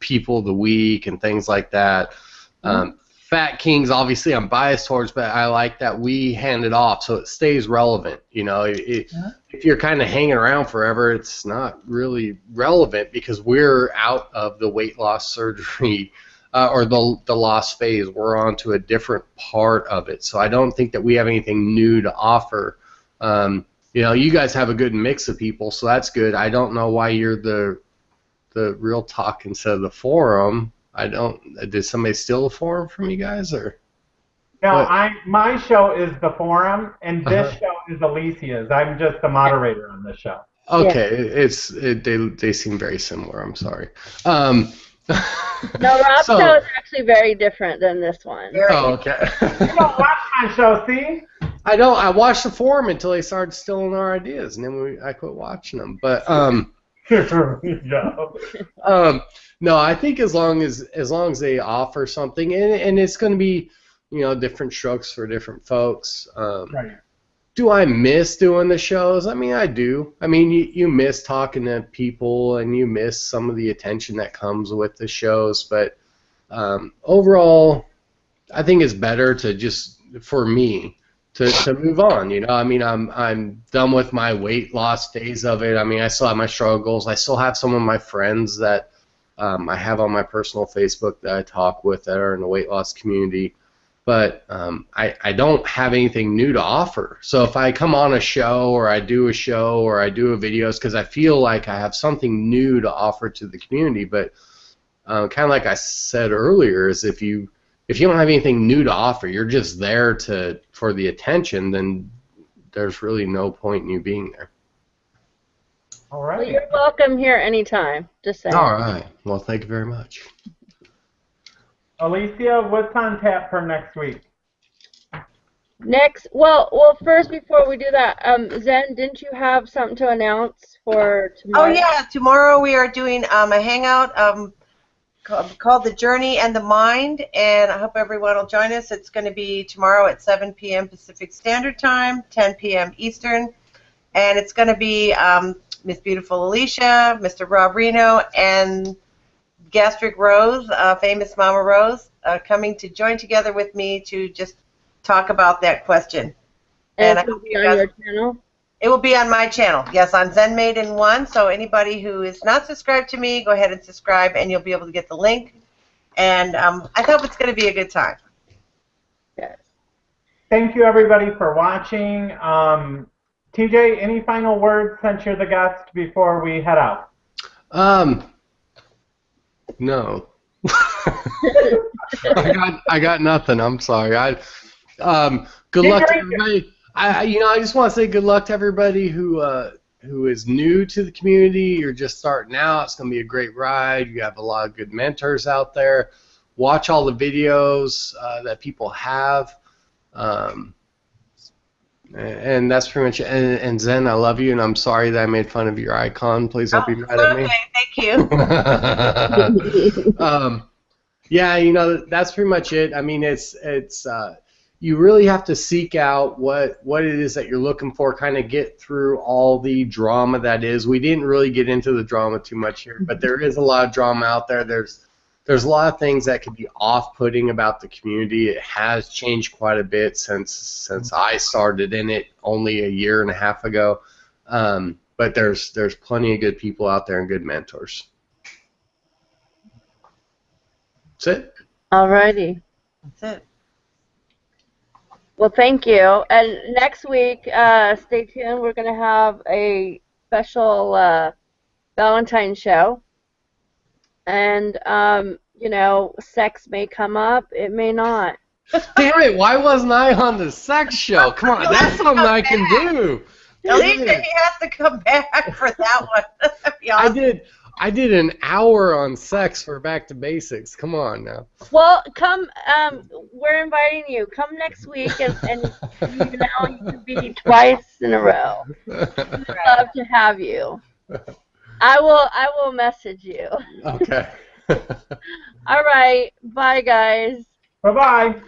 people of the week and things like that. Fat Kings, obviously, I'm biased towards, but I like that we hand it off so it stays relevant. If you're kind of hanging around forever, it's not really relevant because we're out of the weight loss surgery or the loss phase. We're on to a different part of it. So I don't think that we have anything new to offer. You guys have a good mix of people, so that's good. I don't know why you're the Real Talk instead of the Forum. Did somebody steal the Forum from you guys, or?
No, my show is the Forum, and this show is Alicia's. I'm just the moderator on this show.
Okay, they seem very similar. I'm sorry.
No, Rob's show is actually very different than this one.
Oh, okay.
You don't watch my show, see?
I don't. I watched the Forum until they started stealing our ideas, and then I quit watching them. But no, I think as long as they offer something, and it's going to be, different strokes for different folks.
Right.
Do I miss doing the shows? I mean, I do. I mean, you miss talking to people, and you miss some of the attention that comes with the shows. But overall, I think it's better to just, for me, to move on. I mean, I'm done with my weight loss phase of it. I mean, I still have my struggles. I still have some of my friends that I have on my personal Facebook that I talk with that are in the weight loss community. But I don't have anything new to offer. So if I come on a show or I do a show or I do a videos, because I feel like I have something new to offer to the community. But kind of like I said earlier, is if you don't have anything new to offer, you're just there for the attention, then there's really no point in you being there.
All right.
Well, you're welcome here anytime. Just saying.
All right. Well, thank you very much.
Alicia, what's on tap for next week?
Well, first, before we do that, Zen, didn't you have something to announce for tomorrow?
Oh, yeah. Tomorrow we are doing a hangout called The Journey and the Mind, and I hope everyone will join us. It's going to be tomorrow at 7 p.m. Pacific Standard Time, 10 p.m. Eastern, and it's going to be Miss Beautiful Alicia, Mr. Rob Reno, and Gastric Rose, famous Mama Rose, coming to join together with me to just talk about that question.
And it will be on your channel?
It will be on my channel, yes, on Zen Maiden 1. So anybody who is not subscribed to me, go ahead and subscribe, and you'll be able to get the link. And I hope it's going to be a good time.
Yes.
Thank you, everybody, for watching. TJ, any final words since you're the guest before we head out?
No. I got nothing. I'm sorry. Good luck to everybody. I just want to say good luck to everybody who who is new to the community, you're just starting out, it's going to be a great ride. You have a lot of good mentors out there. Watch all the videos that people have. And that's pretty much it. And Zen, I love you, and I'm sorry that I made fun of your icon. Please don't be mad at me.
Thank you.
Yeah, you know, that's pretty much it. I mean, it's you really have to seek out what it is that you're looking for, kind of get through all the drama that is. We didn't really get into the drama too much here, but there is a lot of drama out there. There's a lot of things that could be off-putting about the community. It has changed quite a bit since I started in it only a year and a half ago. But there's plenty of good people out there and good mentors. That's it.
Alrighty.
That's it.
Well, thank you. And next week, stay tuned. We're going to have a special Valentine's show. And, you know, sex may come up. It may not.
Damn it, why wasn't I on the sex show? Come on, that's something I can do.
Alicia, he has to come back for that one. Awesome.
I did an hour on sex for Back to Basics. Come on now.
Well, come, we're inviting you. Come next week, and you know, you can be twice in a row. We'd love to have you. I will message you.
Okay.
All right. Bye, guys.
Bye-bye.